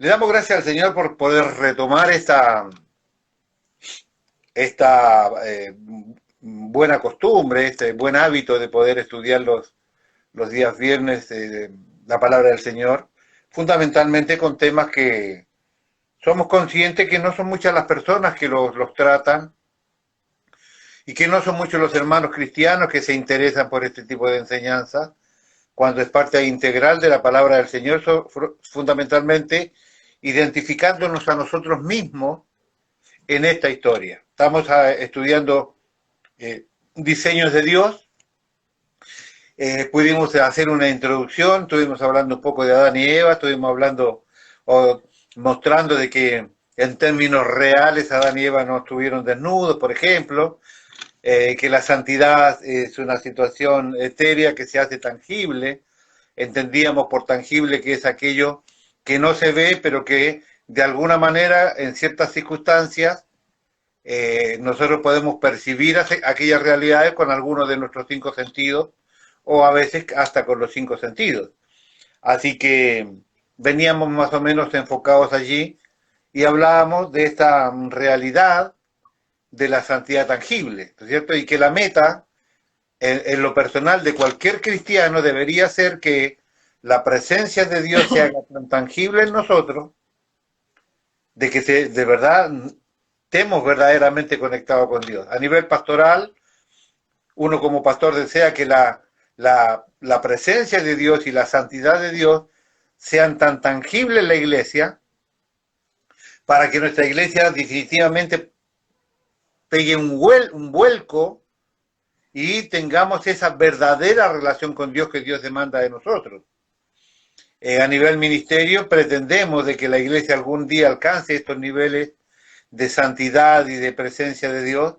Le damos gracias al Señor por poder retomar esta buena costumbre, este buen hábito de poder estudiar los días viernes la palabra del Señor, fundamentalmente con temas que somos conscientes que no son muchas las personas que los tratan y que no son muchos los hermanos cristianos que se interesan por este tipo de enseñanza, cuando es parte integral de la palabra del Señor, fundamentalmente identificándonos a nosotros mismos en esta historia. Estamos estudiando diseños de Dios, pudimos hacer una introducción, estuvimos hablando un poco de Adán y Eva, estuvimos hablando o mostrando de que en términos reales Adán y Eva no estuvieron desnudos, por ejemplo, que la santidad es una situación etérea que se hace tangible. Entendíamos por tangible que es aquello que no se ve, pero que de alguna manera, en ciertas circunstancias, nosotros podemos percibir aquellas realidades con algunos de nuestros cinco sentidos, o a veces hasta con los cinco sentidos. Así que veníamos más o menos enfocados allí y hablábamos de esta realidad de la santidad tangible, ¿no es cierto? Y que la meta, en lo personal de cualquier cristiano, debería ser que la presencia de Dios se haga tan tangible en nosotros, de que de verdad estemos verdaderamente conectados con Dios. A nivel pastoral, uno como pastor desea que la presencia de Dios y la santidad de Dios sean tan tangibles en la iglesia, para que nuestra iglesia definitivamente pegue un vuelco y tengamos esa verdadera relación con Dios que Dios demanda de nosotros. A nivel ministerio pretendemos de que la iglesia algún día alcance estos niveles de santidad y de presencia de Dios,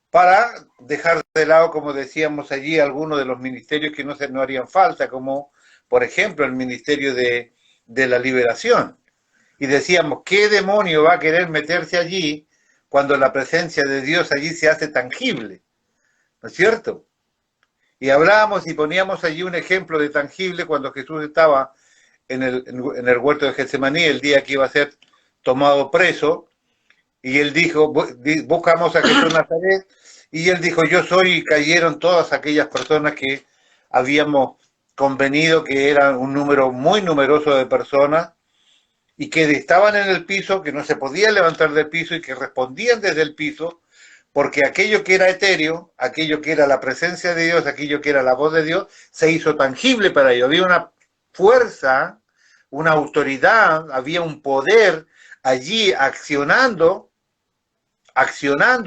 para dejar de lado, como decíamos allí, algunos de los ministerios que no harían falta, como por ejemplo el ministerio de la liberación. Y decíamos, ¿qué demonio va a querer meterse allí cuando la presencia de Dios allí se hace tangible? ¿No es cierto? Y hablábamos y poníamos allí un ejemplo de tangible cuando Jesús estaba en el huerto de Getsemaní, el día que iba a ser tomado preso, y él dijo, buscamos a Jesús Nazaret, y él dijo, yo soy, y cayeron todas aquellas personas que habíamos convenido que eran un número muy numeroso de personas, y que estaban en el piso, que no se podían levantar del piso, y que respondían desde el piso, porque aquello que era etéreo, aquello que era la presencia de Dios, aquello que era la voz de Dios, se hizo tangible para ellos. Había una fuerza, una autoridad, había un poder allí accionando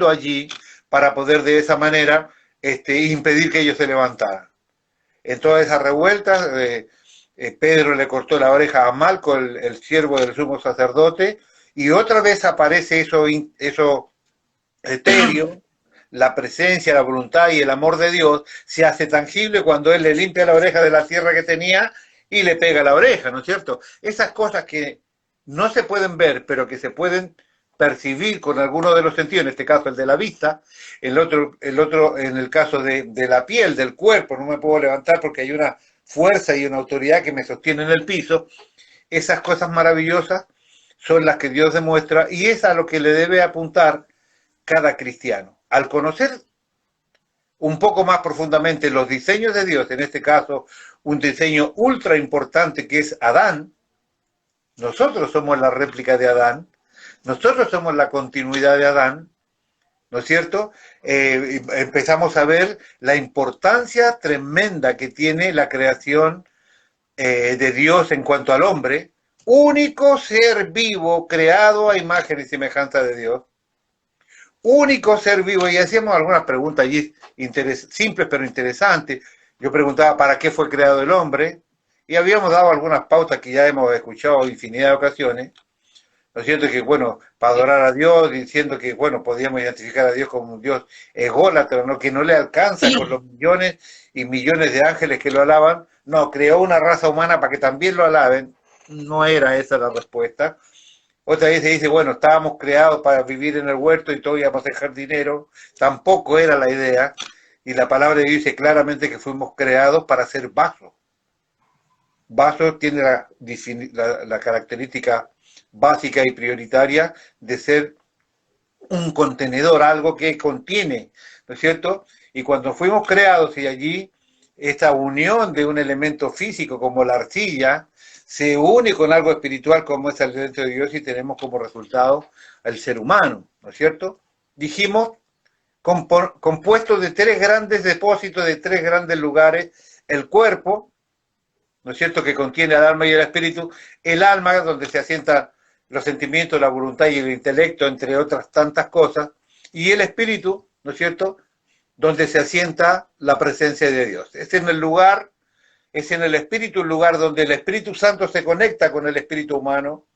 allí para poder de esa manera impedir que ellos se levantaran. En todas esas revueltas, Pedro le cortó la oreja a Malco, el siervo del sumo sacerdote, y otra vez aparece eso etéreo, la presencia, la voluntad y el amor de Dios se hace tangible cuando Él le limpia la oreja de la tierra que tenía y le pega la oreja, ¿no es cierto? Esas cosas que no se pueden ver, pero que se pueden percibir con alguno de los sentidos, en este caso el de la vista, el otro en el caso de la piel, del cuerpo, no me puedo levantar porque hay una fuerza y una autoridad que me sostiene en el piso. Esas cosas maravillosas son las que Dios demuestra, y es a lo que le debe apuntar cada cristiano. Al conocer un poco más profundamente los diseños de Dios, en este caso un diseño ultra importante que es Adán, nosotros somos la réplica de Adán, nosotros somos la continuidad de Adán, ¿no es cierto? Empezamos a ver la importancia tremenda que tiene la creación de Dios en cuanto al hombre, único ser vivo creado a imagen y semejanza de Dios, único ser vivo. Y hacíamos algunas preguntas allí simples pero interesantes. Yo preguntaba para qué fue creado el hombre, y habíamos dado algunas pautas que ya hemos escuchado infinidad de ocasiones, ¿no es cierto? Que bueno, para adorar a Dios, diciendo que bueno, podíamos identificar a Dios como un Dios ególatra, ¿no? Que no le alcanza con los millones y millones de ángeles que lo alaban. No, creó una raza humana para que también lo alaben. No era esa la respuesta. Otra vez se dice, bueno, estábamos creados para vivir en el huerto y todos íbamos a dejar dinero. Tampoco era la idea. Y la palabra de Dios dice claramente que fuimos creados para ser vasos. Vaso tiene la característica básica y prioritaria de ser un contenedor, algo que contiene, ¿no es cierto? Y cuando fuimos creados y allí esta unión de un elemento físico como la arcilla se une con algo espiritual como es el dentro de Dios y tenemos como resultado el ser humano, ¿no es cierto? Dijimos compuesto de tres grandes depósitos, de tres grandes lugares, el cuerpo, ¿no es cierto?, que contiene al alma y el espíritu, el alma donde se asientan los sentimientos, la voluntad y el intelecto, entre otras tantas cosas, y el espíritu, ¿no es cierto?, donde se asienta la presencia de Dios. Es en el lugar, es en el espíritu, el lugar donde el Espíritu Santo se conecta con el espíritu humano,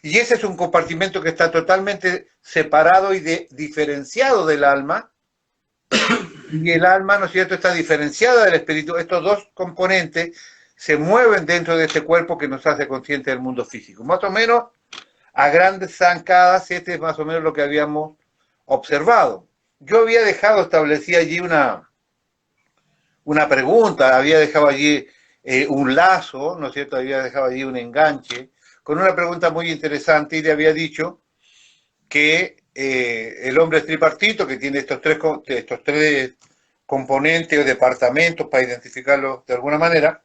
y ese es un compartimento que está totalmente separado y diferenciado del alma, y el alma, ¿no es cierto?, está diferenciada del espíritu. Estos dos componentes se mueven dentro de este cuerpo que nos hace consciente del mundo físico. Más o menos, a grandes zancadas, este es más o menos lo que habíamos observado. Yo había dejado establecida allí una pregunta, había dejado allí un lazo, ¿no es cierto?, había dejado allí un enganche, con una pregunta muy interesante, y le había dicho que el hombre es tripartito, que tiene estos tres componentes o departamentos para identificarlos de alguna manera,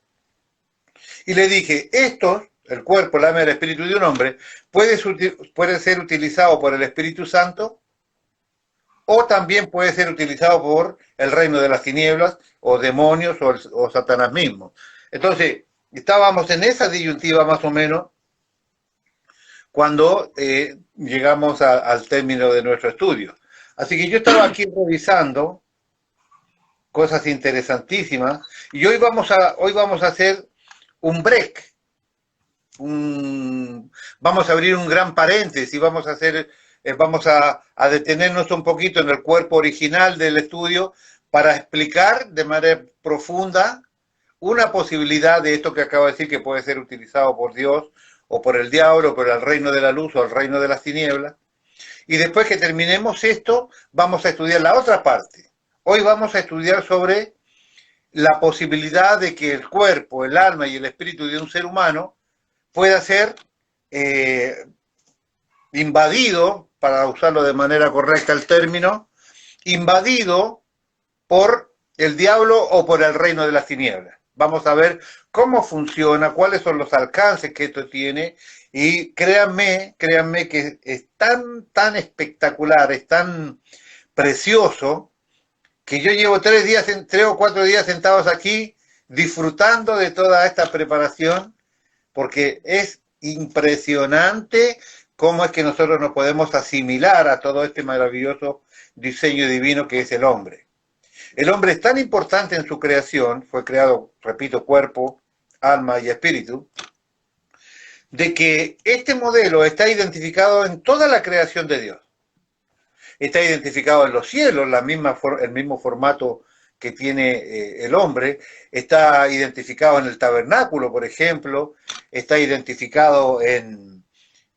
y le dije, estos, el cuerpo, el alma y el espíritu de un hombre, puede ser utilizado por el Espíritu Santo o también puede ser utilizado por el reino de las tinieblas o demonios o Satanás mismo. Entonces, estábamos en esa disyuntiva más o menos cuando llegamos al término de nuestro estudio. Así que yo estaba aquí revisando cosas interesantísimas y hoy vamos a hacer un break, vamos a abrir un gran paréntesis y vamos a detenernos un poquito en el cuerpo original del estudio para explicar de manera profunda una posibilidad de esto que acabo de decir que puede ser utilizado por Dios o por el diablo, o por el reino de la luz o el reino de las tinieblas. Y después que terminemos esto, vamos a estudiar la otra parte. Hoy vamos a estudiar sobre la posibilidad de que el cuerpo, el alma y el espíritu de un ser humano pueda ser invadido, para usarlo de manera correcta el término, invadido por el diablo o por el reino de las tinieblas. Vamos a ver cómo funciona, cuáles son los alcances que esto tiene, y créanme que es tan espectacular, es tan precioso, que yo llevo 3 o 4 días sentados aquí disfrutando de toda esta preparación, porque es impresionante cómo es que nosotros nos podemos asimilar a todo este maravilloso diseño divino que es el hombre. El hombre es tan importante en su creación, fue creado, repito, cuerpo, alma y espíritu, de que este modelo está identificado en toda la creación de Dios. Está identificado en los cielos, el mismo formato que tiene el hombre, está identificado en el tabernáculo, por ejemplo, está identificado en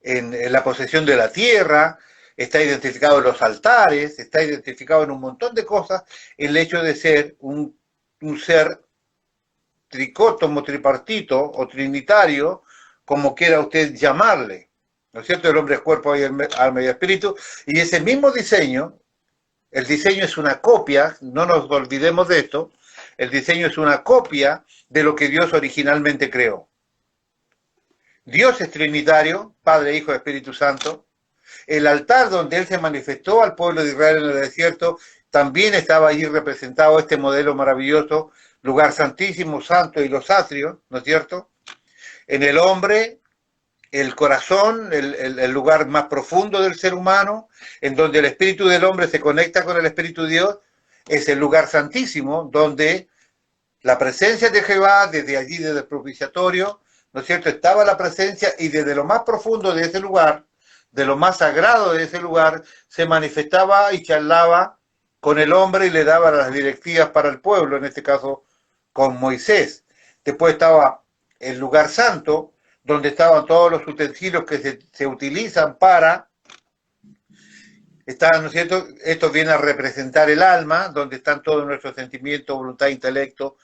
la posesión de la tierra, está identificado en los altares, está identificado en un montón de cosas, el hecho de ser un ser tricótomo, tripartito o trinitario, como quiera usted llamarle, ¿no es cierto? El hombre es cuerpo, alma y espíritu, y ese mismo diseño, el diseño es una copia, no nos olvidemos de esto, el diseño es una copia de lo que Dios originalmente creó. Dios es trinitario, Padre, Hijo y Espíritu Santo. El altar donde Él se manifestó al pueblo de Israel en el desierto, también estaba allí representado este modelo maravilloso, lugar santísimo, santo y los atrios, ¿no es cierto? En el hombre, el corazón, el lugar más profundo del ser humano, en donde el espíritu del hombre se conecta con el espíritu de Dios, es el lugar santísimo, donde la presencia de Jehová, desde allí, desde el propiciatorio, ¿no es cierto?, estaba la presencia, y desde lo más profundo de ese lugar, de lo más sagrado de ese lugar, se manifestaba y charlaba con el hombre y le daba las directivas para el pueblo, en este caso con Moisés. Después estaba el lugar santo, donde estaban todos los utensilios que se utilizan para, ¿no es cierto? Esto viene a representar el alma, donde están todos nuestros sentimientos, voluntad, intelecto,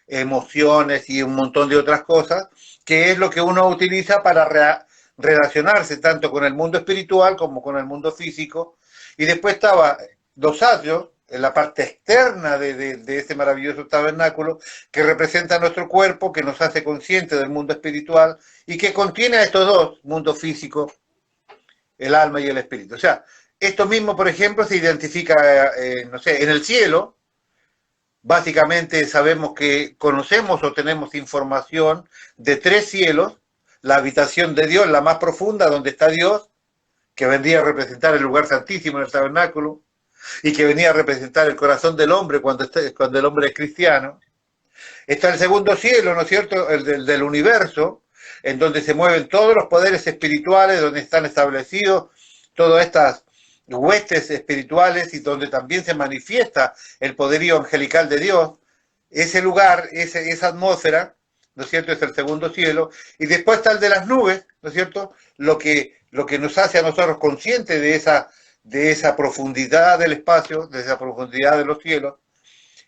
emociones y un montón de otras cosas, que es lo que uno utiliza para relacionarse tanto con el mundo espiritual como con el mundo físico. Y después estaba los atrios, en la parte externa de ese maravilloso tabernáculo, que representa nuestro cuerpo, que nos hace conscientes del mundo espiritual y que contiene a estos dos, mundo físico, el alma y el espíritu. O sea, esto mismo, por ejemplo, se identifica, no sé, en el cielo. Básicamente sabemos que conocemos o tenemos información de tres cielos: la habitación de Dios, la más profunda, donde está Dios, que vendría a representar el lugar santísimo en el tabernáculo, y que venía a representar el corazón del hombre cuando el hombre es cristiano. Está el segundo cielo, ¿no es cierto?, el del universo, en donde se mueven todos los poderes espirituales, donde están establecidos todas estas huestes espirituales y donde también se manifiesta el poderío angelical de Dios. Ese lugar, esa atmósfera, ¿no es cierto?, es el segundo cielo. Y después está el de las nubes, ¿no es cierto?, lo que nos hace a nosotros conscientes de esa profundidad del espacio, de esa profundidad de los cielos,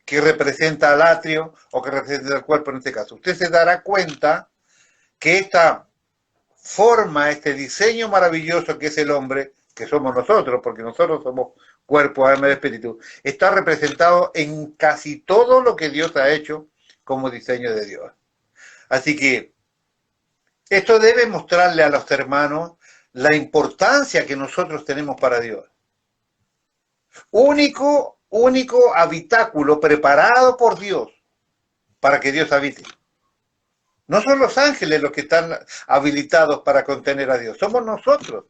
que representa al atrio o que representa el cuerpo en este caso. Usted se dará cuenta que esta forma, este diseño maravilloso que es el hombre, que somos nosotros, porque nosotros somos cuerpo, alma y espíritu, está representado en casi todo lo que Dios ha hecho como diseño de Dios. Así que esto debe mostrarle a los hermanos la importancia que nosotros tenemos para Dios. Único habitáculo preparado por Dios para que Dios habite. No son los ángeles los que están habilitados para contener a Dios, somos nosotros.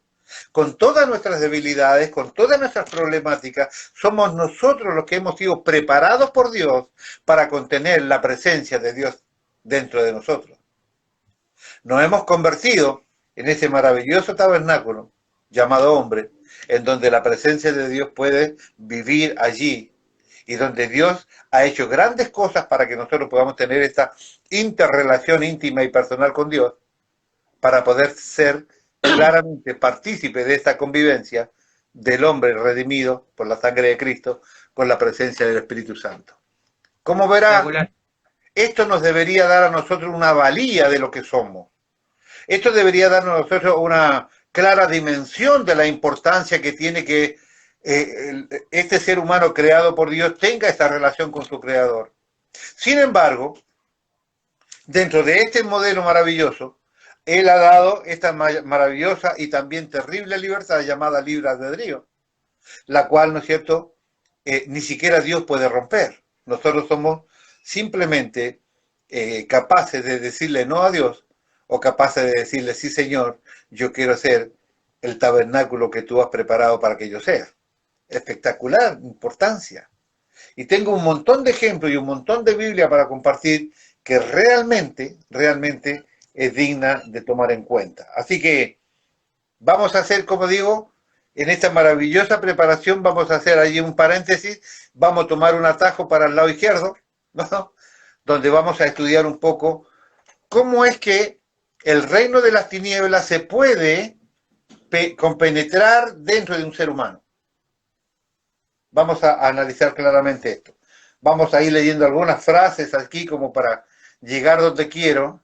Con todas nuestras debilidades, con todas nuestras problemáticas, somos nosotros los que hemos sido preparados por Dios para contener la presencia de Dios dentro de nosotros. Nos hemos convertido en ese maravilloso tabernáculo llamado hombre, en donde la presencia de Dios puede vivir allí y donde Dios ha hecho grandes cosas para que nosotros podamos tener esta interrelación íntima y personal con Dios, para poder ser claramente partícipe de esta convivencia del hombre redimido por la sangre de Cristo con la presencia del Espíritu Santo. Como verá, esto nos debería dar a nosotros una valía de lo que somos. Esto debería darnos a nosotros una clara dimensión de la importancia que tiene que este ser humano creado por Dios tenga esta relación con su Creador. Sin embargo, dentro de este modelo maravilloso, Él ha dado esta maravillosa y también terrible libertad llamada libre albedrío, la cual, ¿no es cierto?, ni siquiera Dios puede romper. Nosotros somos simplemente capaces de decirle no a Dios, o capaces de decirle, sí Señor, yo quiero ser el tabernáculo que tú has preparado para que yo sea. Espectacular importancia. Y tengo un montón de ejemplos y un montón de Biblia para compartir que realmente es digna de tomar en cuenta. Así que vamos a hacer, como digo, en esta maravillosa preparación, vamos a hacer allí un paréntesis, vamos a tomar un atajo para el lado izquierdo, ¿no?, donde vamos a estudiar un poco cómo es que el reino de las tinieblas se puede compenetrar dentro de un ser humano. Vamos a analizar claramente esto. Vamos a ir leyendo algunas frases aquí como para llegar donde quiero.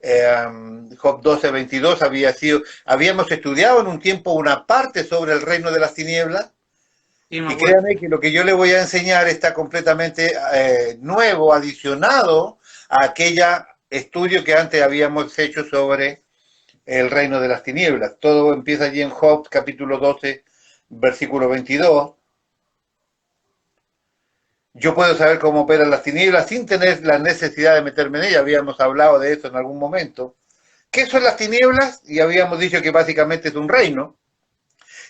Job 12:22 habíamos estudiado en un tiempo una parte sobre el reino de las tinieblas. Y créanme que lo que yo le voy a enseñar está completamente nuevo, adicionado a aquella estudio que antes habíamos hecho sobre el reino de las tinieblas. Todo empieza allí en Job, capítulo 12, versículo 22. Yo puedo saber cómo operan las tinieblas sin tener la necesidad de meterme en ellas. Habíamos hablado de eso en algún momento. ¿Qué son las tinieblas? Y habíamos dicho que básicamente es un reino.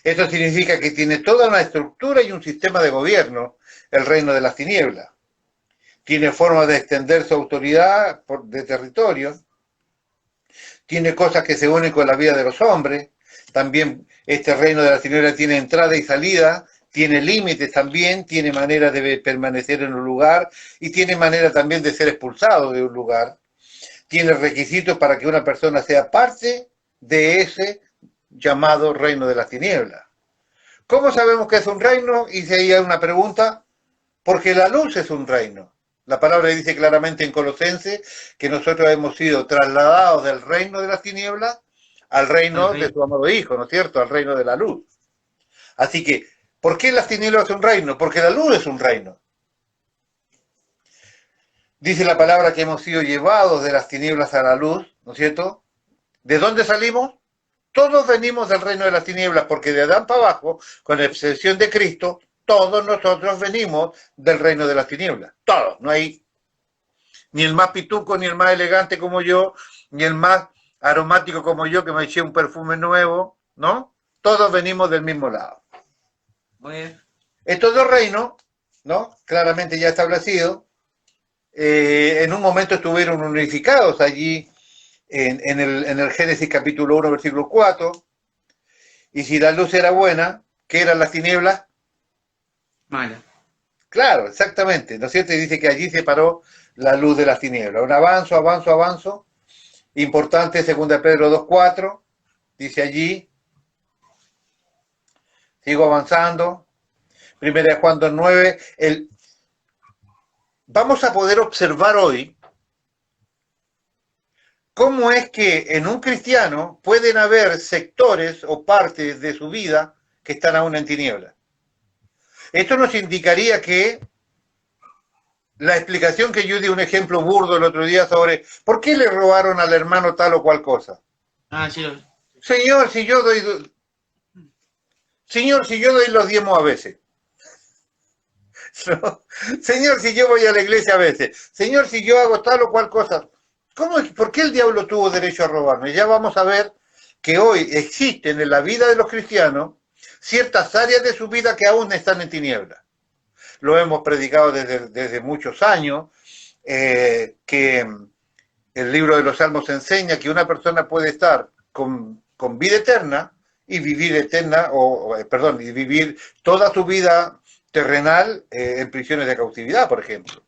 Esto significa que tiene toda una estructura y un sistema de gobierno, el reino de las tinieblas. Tiene forma de extender su autoridad de territorio. Tiene cosas que se unen con la vida de los hombres. También este reino de las tinieblas tiene entrada y salida, tiene límites también, tiene manera de permanecer en un lugar y tiene manera también de ser expulsado de un lugar. Tiene requisitos para que una persona sea parte de ese llamado reino de las tinieblas. ¿Cómo sabemos que es un reino? Y si hay una pregunta, porque la luz es un reino. La palabra dice claramente en Colosenses que nosotros hemos sido trasladados del reino de las tinieblas al al reino de reino. su amado Hijo, ¿no es cierto? Al reino de la luz. Así que, ¿por qué las tinieblas es un reino? Porque la luz es un reino. Dice la palabra que hemos sido llevados de las tinieblas a la luz, ¿no es cierto? ¿De dónde salimos? Todos venimos del reino de las tinieblas, porque de Adán para abajo, con excepción de Cristo, todos nosotros venimos del reino de las tinieblas. Todos, no hay ni el más pituco, ni el más elegante como yo, ni el más aromático como yo, que me eché un perfume nuevo, ¿no? Todos venimos del mismo lado. Bueno, Estos dos reinos, ¿no? Claramente ya establecidos, en un momento estuvieron unificados allí en el Génesis capítulo 1, versículo 4, y si la luz era buena, ¿qué eran las tinieblas? mala. Claro, exactamente, ¿no es cierto? Y dice que allí se paró la luz de las tinieblas. Un avanzo, avanzo, avanzo, importante, 2 Pedro 2:4, dice allí, sigo avanzando, 1 Juan 2:9, vamos a poder observar hoy cómo es que en un cristiano pueden haber sectores o partes de su vida que están aún en tinieblas. Esto nos indicaría que la explicación que yo di, un ejemplo burdo el otro día sobre por qué le robaron al hermano tal o cual cosa. Ah, sí, Señor, si yo doy los diezmos a veces. ¿No? Señor, si yo voy a la iglesia a veces. Señor, si yo hago tal o cual cosa. ¿Por qué el diablo tuvo derecho a robarme? Ya vamos a ver que hoy existen en la vida de los cristianos ciertas áreas de su vida que aún están en tinieblas. Lo hemos predicado desde muchos años, que el libro de los Salmos enseña que una persona puede estar con vida eterna y vivir y vivir toda su vida terrenal en prisiones de cautividad, por ejemplo.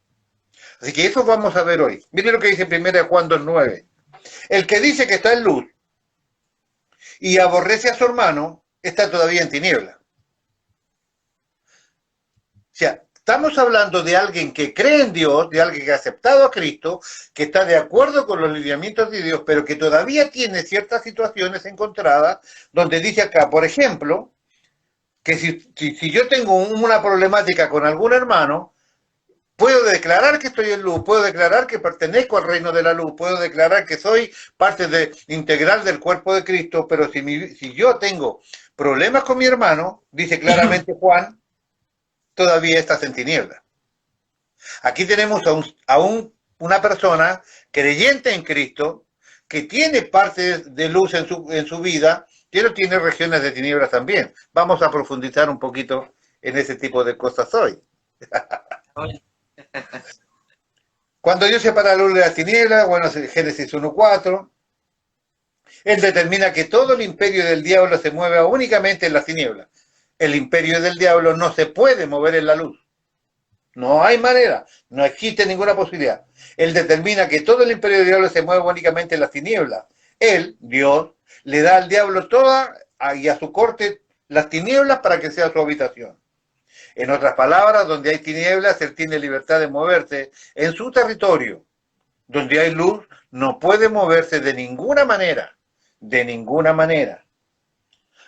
Así que eso vamos a ver hoy. Mire lo que dice 1 Juan 2:9. El que dice que está en luz y aborrece a su hermano está todavía en tiniebla. O sea, estamos hablando de alguien que cree en Dios, de alguien que ha aceptado a Cristo, que está de acuerdo con los lineamientos de Dios, pero que todavía tiene ciertas situaciones encontradas, donde dice acá, por ejemplo, que si yo tengo una problemática con algún hermano, puedo declarar que estoy en luz, puedo declarar que pertenezco al reino de la luz, puedo declarar que soy parte integral del cuerpo de Cristo, pero si yo tengo problemas con mi hermano, dice claramente Juan, todavía estás en tinieblas. Aquí tenemos una persona creyente en Cristo que tiene partes de luz en su vida, pero tiene regiones de tinieblas también. Vamos a profundizar un poquito en ese tipo de cosas hoy. Cuando Dios separa la luz de las tinieblas, bueno, Génesis 1:4, Él determina que todo el imperio del diablo se mueve únicamente en las tinieblas. El imperio del diablo no se puede mover en la luz. No hay manera, no existe ninguna posibilidad. Él determina que todo el imperio del diablo se mueve únicamente en las tinieblas. Él, Dios, le da al diablo y a su corte las tinieblas para que sea su habitación. En otras palabras, donde hay tinieblas, él tiene libertad de moverse en su territorio. Donde hay luz, no puede moverse de ninguna manera. De ninguna manera.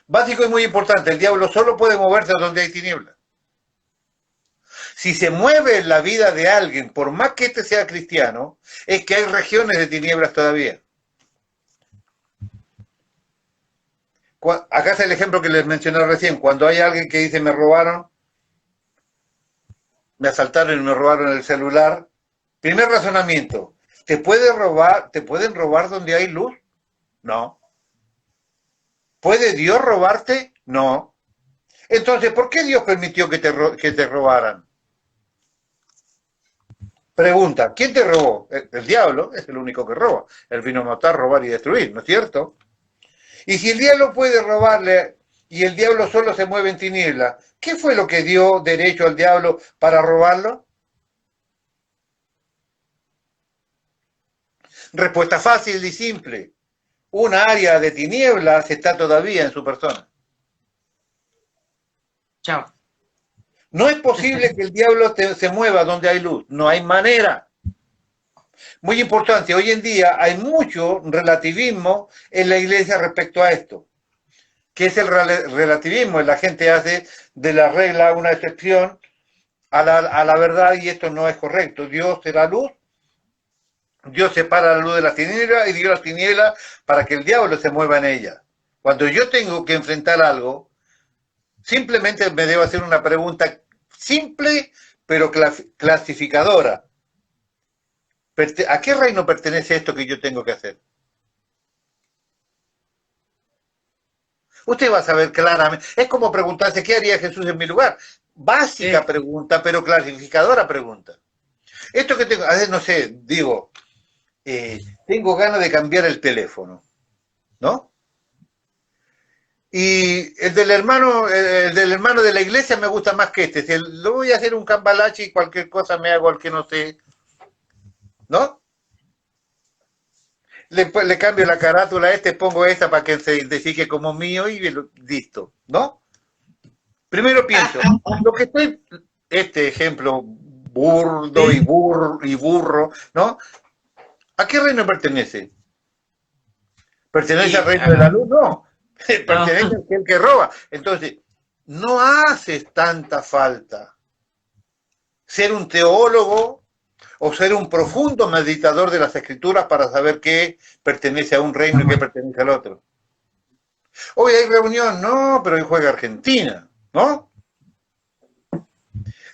Básico y muy importante, el diablo solo puede moverse donde hay tinieblas. Si se mueve en la vida de alguien, por más que éste sea cristiano, es que hay regiones de tinieblas todavía. Acá está el ejemplo que les mencioné recién. Cuando hay alguien que dice me robaron, me asaltaron y me robaron el celular. Primer razonamiento, ¿te pueden robar donde hay luz? No. ¿Puede Dios robarte? No. Entonces, ¿por qué Dios permitió que te robaran? Pregunta, ¿quién te robó? El diablo es el único que roba. Él vino a matar, robar y destruir, ¿no es cierto? Y si el diablo puede robarle y el diablo solo se mueve en tinieblas, ¿qué fue lo que dio derecho al diablo para robarlo? Respuesta fácil y simple. Una área de tinieblas está todavía en su persona. chao. No es posible que el diablo se mueva donde hay luz, no hay manera. Muy importante, hoy en día hay mucho relativismo en la iglesia respecto a esto. ¿Qué es el relativismo? La gente hace de la regla una excepción a la verdad y esto no es correcto. Dios será luz, Dios separa la luz de las tinieblas y dio las tinieblas para que el diablo se mueva en ella. Cuando yo tengo que enfrentar algo, simplemente me debo hacer una pregunta simple pero clasificadora. ¿A qué reino pertenece esto que yo tengo que hacer? Usted va a saber claramente. Es como preguntarse qué haría Jesús en mi lugar. Básica pregunta, pero clasificadora pregunta. Esto que tengo, a veces no sé, digo, tengo ganas de cambiar el teléfono, ¿no? Y el del hermano de la iglesia me gusta más que este. Si lo voy a hacer un cambalache y cualquier cosa me hago al que no sé, ¿no? Le cambio la carátula a este, pongo esta para que se identifique como mío y listo, ¿no? Primero pienso, lo que estoy, este ejemplo burdo y burro, ¿no? ¿A qué reino pertenece? ¿Pertenece al reino de la luz? No. Pertenece a aquel que roba. Entonces, no hace tanta falta ser un teólogo o ser un profundo meditador de las escrituras para saber qué pertenece a un reino y qué pertenece al otro. Hoy hay reunión, no, pero hoy juega Argentina, ¿no?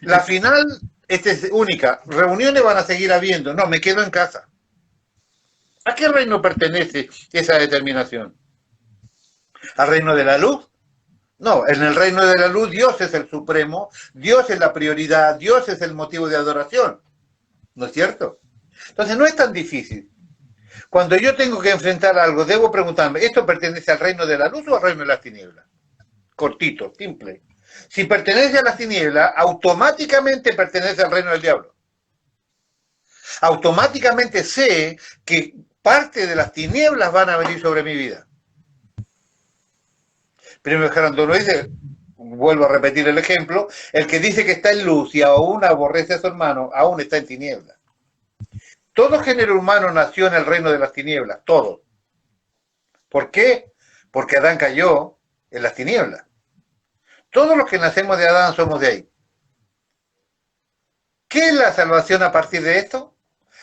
La final es única. Reuniones van a seguir habiendo. No, me quedo en casa. ¿A qué reino pertenece esa determinación? ¿Al reino de la luz? No, en el reino de la luz Dios es el supremo, Dios es la prioridad, Dios es el motivo de adoración. ¿No es cierto? Entonces no es tan difícil. Cuando yo tengo que enfrentar algo, debo preguntarme, ¿esto pertenece al reino de la luz o al reino de las tinieblas? Cortito, simple. Si pertenece a las tinieblas, automáticamente pertenece al reino del diablo. Automáticamente sé que parte de las tinieblas van a venir sobre mi vida. Primero Gerardo lo dice, vuelvo a repetir el ejemplo, el que dice que está en luz y aún aborrece a su hermano, aún está en tinieblas. Todo género humano nació en el reino de las tinieblas, todo. ¿Por qué? Porque Adán cayó en las tinieblas. Todos los que nacemos de Adán somos de ahí. ¿Qué es la salvación a partir de esto?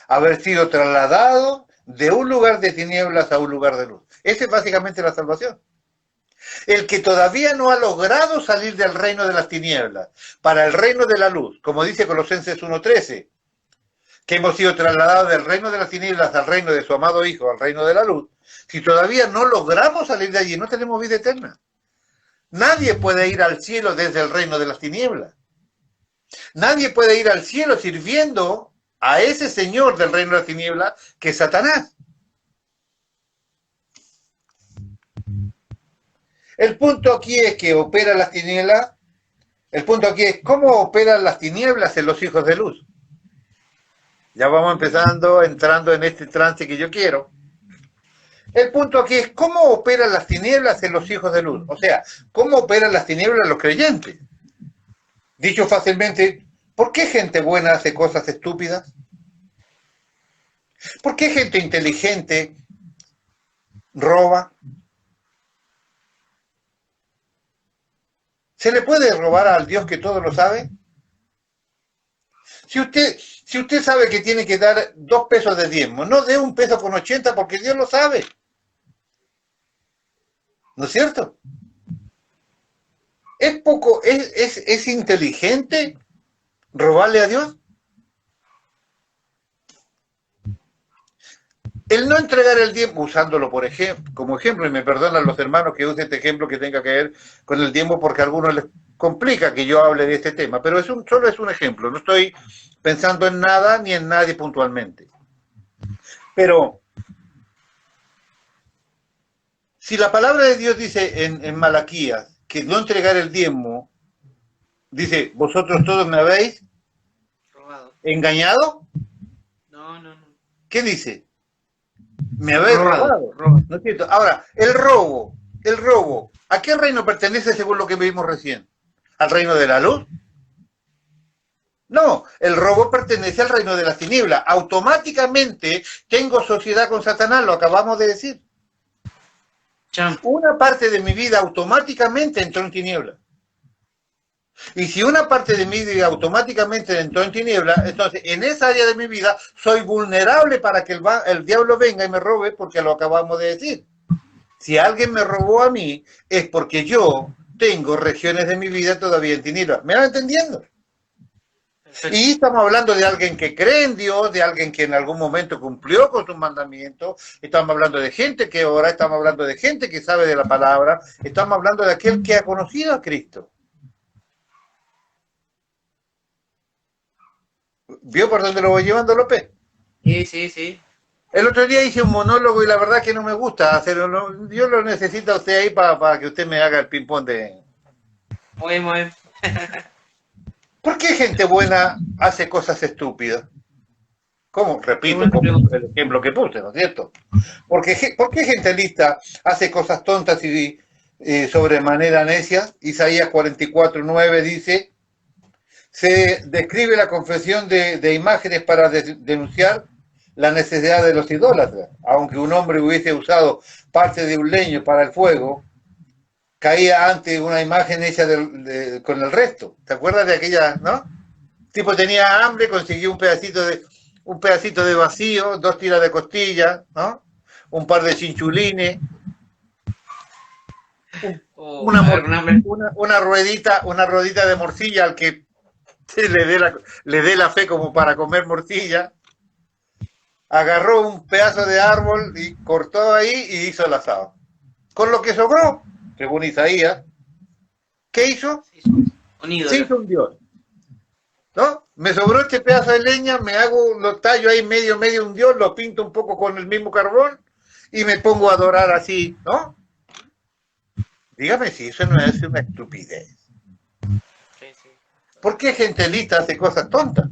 Haber sido trasladado de un lugar de tinieblas a un lugar de luz. Esa es básicamente la salvación. El que todavía no ha logrado salir del reino de las tinieblas para el reino de la luz, como dice Colosenses 1:13, que hemos sido trasladados del reino de las tinieblas al reino de su amado Hijo, al reino de la luz, si todavía no logramos salir de allí, no tenemos vida eterna. Nadie puede ir al cielo desde el reino de las tinieblas. Nadie puede ir al cielo sirviendo a ese señor del reino de las tinieblas que es Satanás. El punto aquí es que opera las tinieblas. El punto aquí es cómo operan las tinieblas en los hijos de luz. Ya vamos entrando en este trance que yo quiero. El punto aquí es cómo operan las tinieblas en los hijos de luz. O sea, cómo operan las tinieblas en los creyentes. Dicho fácilmente, ¿por qué gente buena hace cosas estúpidas? ¿Por qué gente inteligente roba? ¿Se le puede robar al Dios que todo lo sabe? Si usted sabe que tiene que dar 2 pesos de diezmo, no dé 1,80 porque Dios lo sabe. ¿No es cierto? ¿Es inteligente robarle a Dios? El no entregar el diezmo, usándolo como ejemplo, y me perdonan los hermanos que usen este ejemplo que tenga que ver con el diezmo porque a algunos les complica que yo hable de este tema, pero solo es un ejemplo, no estoy pensando en nada ni en nadie puntualmente. Pero si la palabra de Dios dice en Malaquías que no entregar el diezmo, dice, vosotros todos me habéis robado. ¿Engañado? No. ¿Qué dice? Me habéis robado. ¿No es cierto? Ahora, el robo, ¿a qué reino pertenece según lo que vimos recién? ¿Al reino de la luz? No, el robot pertenece al reino de las tinieblas. Automáticamente tengo sociedad con Satanás, lo acabamos de decir. Chan. Una parte de mi vida automáticamente entró en tinieblas. Y si una parte de mi vida automáticamente entró en tinieblas, entonces en esa área de mi vida soy vulnerable para que el diablo venga y me robe, porque lo acabamos de decir. Si alguien me robó a mí, es porque yo tengo regiones de mi vida todavía en tinieblas. ¿Me van entendiendo? Perfecto. Y estamos hablando de alguien que cree en Dios, de alguien que en algún momento cumplió con sus mandamientos, estamos hablando de gente que ora, estamos hablando de gente que sabe de la palabra, estamos hablando de aquel que ha conocido a Cristo. ¿Vio por dónde lo voy llevando, López? Sí, sí, sí. El otro día hice un monólogo y la verdad que no me gusta hacerlo. Yo lo necesito a usted ahí para que usted me haga el ping-pong de... Muy bien, muy bien. ¿Por qué gente buena hace cosas estúpidas? ¿Cómo? Repito, Qué buena como pregunta. el ejemplo que puse, ¿no es cierto? ¿Por qué gente lista hace cosas tontas y sobremanera necias? Isaías 44:9 dice, se describe la confesión de imágenes para denunciar la necesidad de los idólatras. Aunque un hombre hubiese usado parte de un leño para el fuego, caía ante una imagen hecha con el resto. ¿Te acuerdas de aquella, no? El tipo tenía hambre, consiguió un pedacito de vacío, 2 tiras de costilla, ¿no? Un par de chinchulines, Oh, a ver, una ruedita de morcilla al que le dé la fe como para comer morcilla. Agarró un pedazo de árbol y cortó ahí y hizo el asado. Con lo que sobró, según Isaías, ¿qué hizo? un ídolo. Se hizo un dios. ¿No? Me sobró este pedazo de leña, lo tallo ahí medio un dios, lo pinto un poco con el mismo carbón y me pongo a adorar así, ¿no? Dígame si eso no es una estupidez. Sí, sí. ¿Por qué gente lista hace cosas tontas?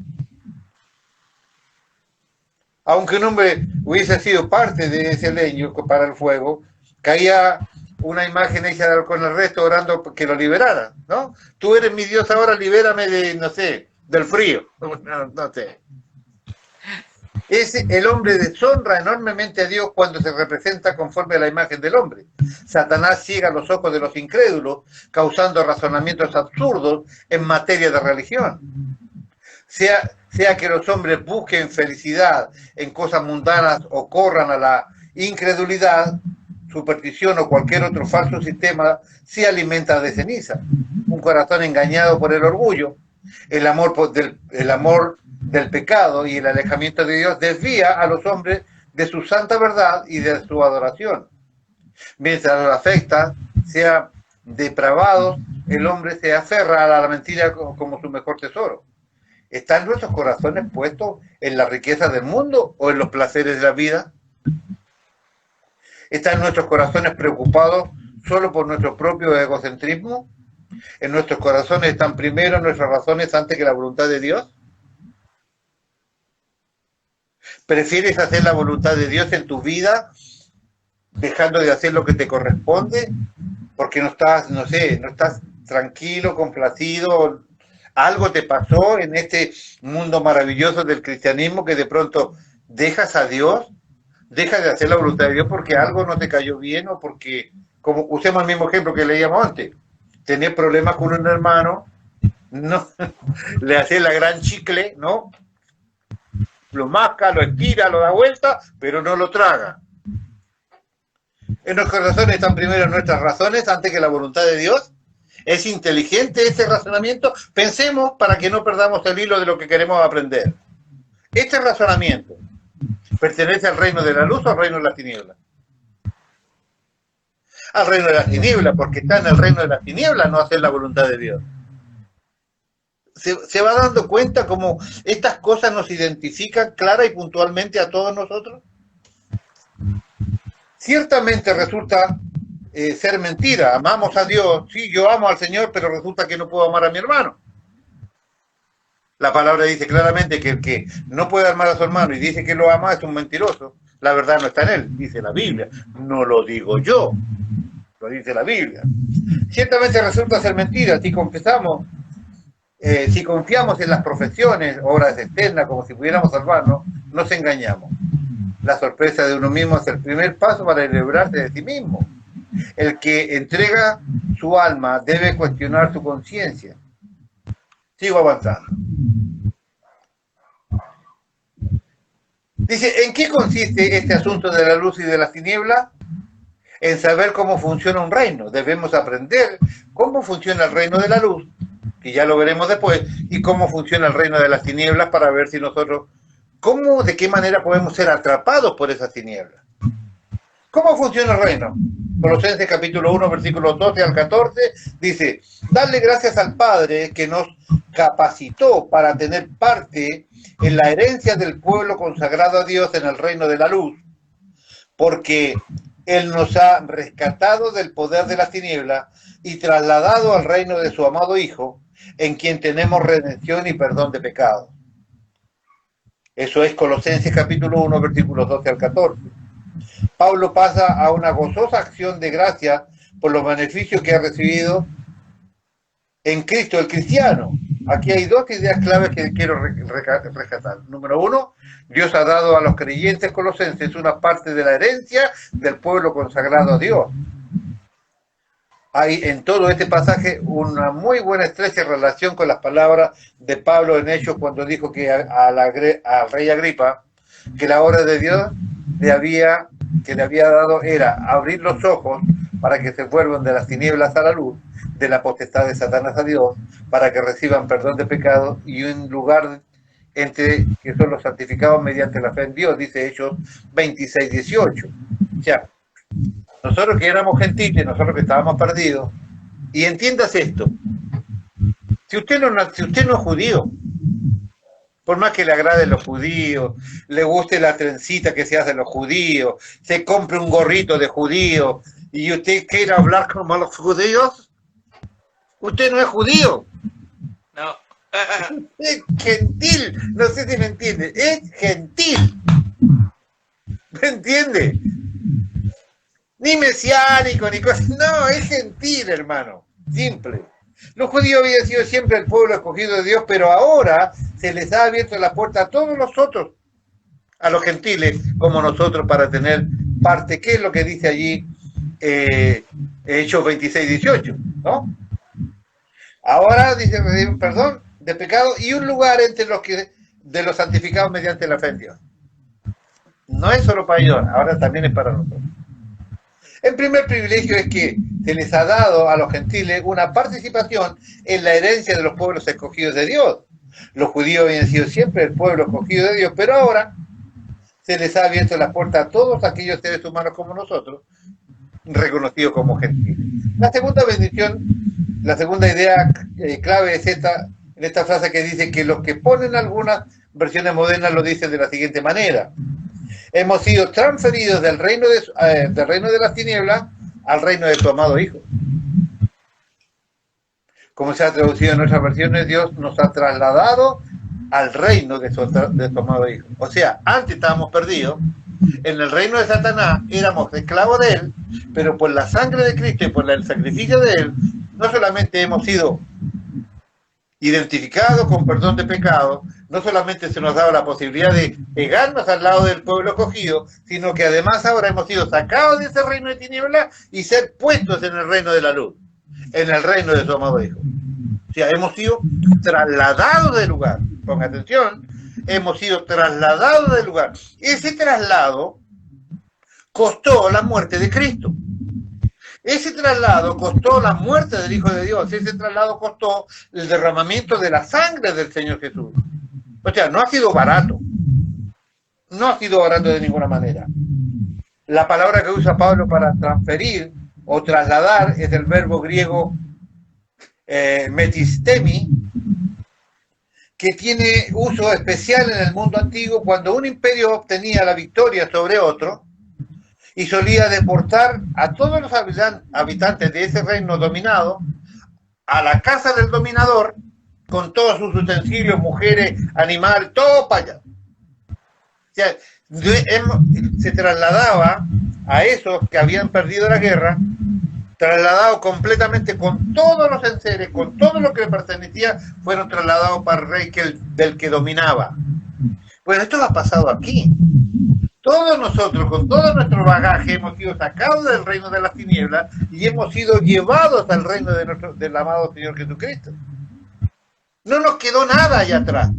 Aunque un hombre hubiese sido parte de ese leño para el fuego, caía una imagen hecha con el resto orando que lo liberara, ¿no? Tú eres mi Dios ahora, libérame de, no sé, del frío, no sé. El hombre deshonra enormemente a Dios cuando se representa conforme a la imagen del hombre. Satanás ciega los ojos de los incrédulos, causando razonamientos absurdos en materia de religión. Sea que los hombres busquen felicidad en cosas mundanas o corran a la incredulidad, superstición o cualquier otro falso sistema, se alimenta de ceniza. Un corazón engañado por el orgullo, el amor del pecado y el alejamiento de Dios desvía a los hombres de su santa verdad y de su adoración. Mientras los afecta, sea depravado, el hombre se aferra a la mentira como su mejor tesoro. ¿Están nuestros corazones puestos en la riqueza del mundo o en los placeres de la vida? ¿Están nuestros corazones preocupados solo por nuestro propio egocentrismo? ¿En nuestros corazones están primero nuestras razones antes que la voluntad de Dios? ¿Prefieres hacer la voluntad de Dios en tu vida dejando de hacer lo que te corresponde? Porque no estás, no sé, no estás tranquilo, complacido. Algo te pasó en este mundo maravilloso del cristianismo que de pronto dejas a Dios, dejas de hacer la voluntad de Dios porque algo no te cayó bien o porque, como usemos el mismo ejemplo que leíamos antes, tenés problemas con un hermano, no, le haces la gran chicle, ¿no? Lo masca, lo estira, lo da vuelta, pero no lo traga. En nuestros corazones están primero nuestras razones antes que la voluntad de Dios. ¿Es inteligente ese razonamiento? Pensemos para que no perdamos el hilo de lo que queremos aprender. Este razonamiento pertenece al reino de la luz o al reino de las tinieblas. Al reino de las tinieblas, porque está en el reino de las tinieblas no hacer la voluntad de Dios. ¿Se va dando cuenta cómo estas cosas nos identifican clara y puntualmente a todos nosotros? Ciertamente resulta ser mentira. Amamos a Dios, sí, yo amo al Señor, pero resulta que no puedo amar a mi hermano. La palabra dice claramente que el que no puede amar a su hermano y dice que lo ama es un mentiroso. La verdad no está en él, dice la Biblia. No lo digo yo, lo dice la Biblia. Ciertamente resulta ser mentira si confesamos Si confiamos en las profesiones, obras externas, como si pudiéramos salvarnos, nos engañamos. La sorpresa de uno mismo es el primer paso para librarse de sí mismo. El que entrega su alma debe cuestionar su conciencia. Sigo avanzando. Dice, ¿en qué consiste este asunto de la luz y de las tinieblas? En saber cómo funciona un reino. Debemos aprender cómo funciona el reino de la luz, que ya lo veremos después, y cómo funciona el reino de las tinieblas para ver si nosotros, de qué manera podemos ser atrapados por esas tinieblas. ¿Cómo funciona el reino? Colosenses capítulo 1, versículos 12 al 14, dice, darle gracias al Padre que nos capacitó para tener parte en la herencia del pueblo consagrado a Dios en el reino de la luz, porque Él nos ha rescatado del poder de las tinieblas y trasladado al reino de su amado Hijo, en quien tenemos redención y perdón de pecados. Eso es Colosenses capítulo 1, versículos 12 al 14. Pablo pasa a una gozosa acción de gracia por los beneficios que ha recibido en Cristo el cristiano. Aquí hay dos ideas claves que quiero rescatar. Número uno, Dios ha dado a los creyentes colosenses una parte de la herencia del pueblo consagrado a Dios. Hay en todo este pasaje una muy buena estrecha relación con las palabras de Pablo en Hechos cuando dijo que al rey Agripa que la obra de Dios que le había dado era abrir los ojos para que se vuelvan de las tinieblas a la luz, de la potestad de Satanás a Dios, para que reciban perdón de pecados y un lugar entre que son los santificados mediante la fe en Dios, dice Hechos 26, 18. O sea, nosotros que éramos gentiles, nosotros que estábamos perdidos, y entiendas esto, si usted no es judío, por más que le agraden los judíos, le guste la trencita que se hace los judíos, se compre un gorrito de judío, y usted quiera hablar como los judíos, usted no es judío. No. Es gentil, no sé si me entiende, es gentil. ¿Me entiende? Ni mesiánico, ni cosas, no, es gentil, hermano, simple. Los judíos habían sido siempre el pueblo escogido de Dios, pero ahora se les ha abierto la puerta a todos nosotros, a los gentiles como nosotros, para tener parte. ¿Qué es lo que dice allí Hechos 26, 18? ¿No? Ahora dice perdón de pecado y un lugar entre de los santificados mediante la fe en Dios. No es solo para ellos, ahora también es para nosotros. El primer privilegio es que se les ha dado a los gentiles una participación en la herencia de los pueblos escogidos de Dios. Los judíos habían sido siempre el pueblo escogido de Dios, pero ahora se les ha abierto la puerta a todos aquellos seres humanos como nosotros, reconocidos como gentiles. La segunda bendición, la segunda idea clave es en esta frase que dice que los que ponen algunas versiones modernas lo dicen de la siguiente manera: hemos sido transferidos del reino de las tinieblas al reino de su amado Hijo. Como se ha traducido en nuestras versiones, Dios nos ha trasladado al reino de su amado Hijo. O sea, antes estábamos perdidos, en el reino de Satanás éramos esclavos de él, pero por la sangre de Cristo y por el sacrificio de él, no solamente hemos sido identificados con perdón de pecado, no solamente se nos daba la posibilidad de pegarnos al lado del pueblo escogido, sino que además ahora hemos sido sacados de ese reino de tinieblas y ser puestos en el reino de la luz, en el reino de su amado Hijo. O sea, hemos sido trasladados del lugar. Ponga atención, hemos sido trasladados del lugar. Ese traslado costó la muerte de Cristo. Ese traslado costó la muerte del Hijo de Dios. Ese traslado costó el derramamiento de la sangre del Señor Jesús. O sea, no ha sido barato. No ha sido barato de ninguna manera. La palabra que usa Pablo para transferir o trasladar es el verbo griego metistemi, que tiene uso especial en el mundo antiguo cuando un imperio obtenía la victoria sobre otro y solía deportar a todos los habitantes de ese reino dominado a la casa del dominador con todos sus utensilios, mujeres, animales, todo para allá. O sea, se trasladaba a esos que habían perdido la guerra trasladados completamente con todos los enseres, con todo lo que le pertenecía, fueron trasladados para el rey del que dominaba. Bueno, esto ha pasado aquí. Todos nosotros, con todo nuestro bagaje, hemos sido sacados del reino de las tinieblas y hemos sido llevados al reino del amado Señor Jesucristo. No nos quedó nada allá atrás.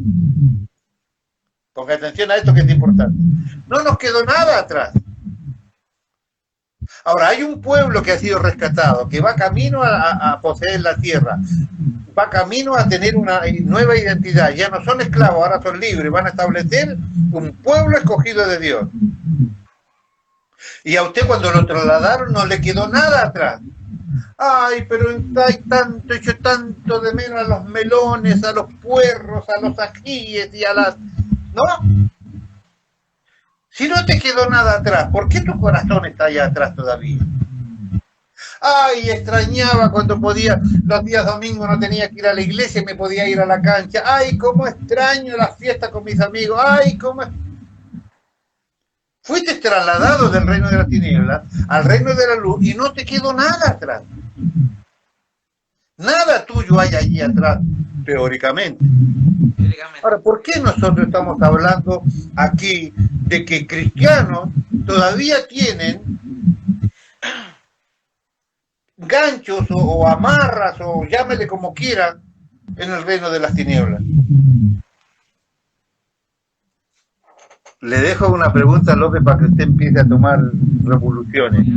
Ponga atención a esto que es importante. No nos quedó nada atrás. Ahora, hay un pueblo que ha sido rescatado, que va camino a poseer la tierra, va camino a tener una nueva identidad. Ya no son esclavos, ahora son libres, van a establecer un pueblo escogido de Dios. Y a usted cuando lo trasladaron no le quedó nada atrás. Ay, pero hay tanto, hecho tanto de menos a los melones, a los puerros, a los ajíes y a las... ¿No? Si no te quedó nada atrás, ¿por qué tu corazón está allá atrás todavía? Ay, extrañaba cuando podía, los días domingos no tenía que ir a la iglesia y me podía ir a la cancha. Ay, cómo extraño las fiestas con mis amigos. Ay, cómo... Fuiste trasladado del reino de las tinieblas al reino de la luz y no te quedó nada atrás. Nada tuyo hay allí atrás, teóricamente. Ahora, ¿por qué nosotros estamos hablando aquí de que cristianos todavía tienen ganchos o amarras o llámele como quiera en el reino de las tinieblas? Le dejo una pregunta a López para que usted empiece a tomar revoluciones.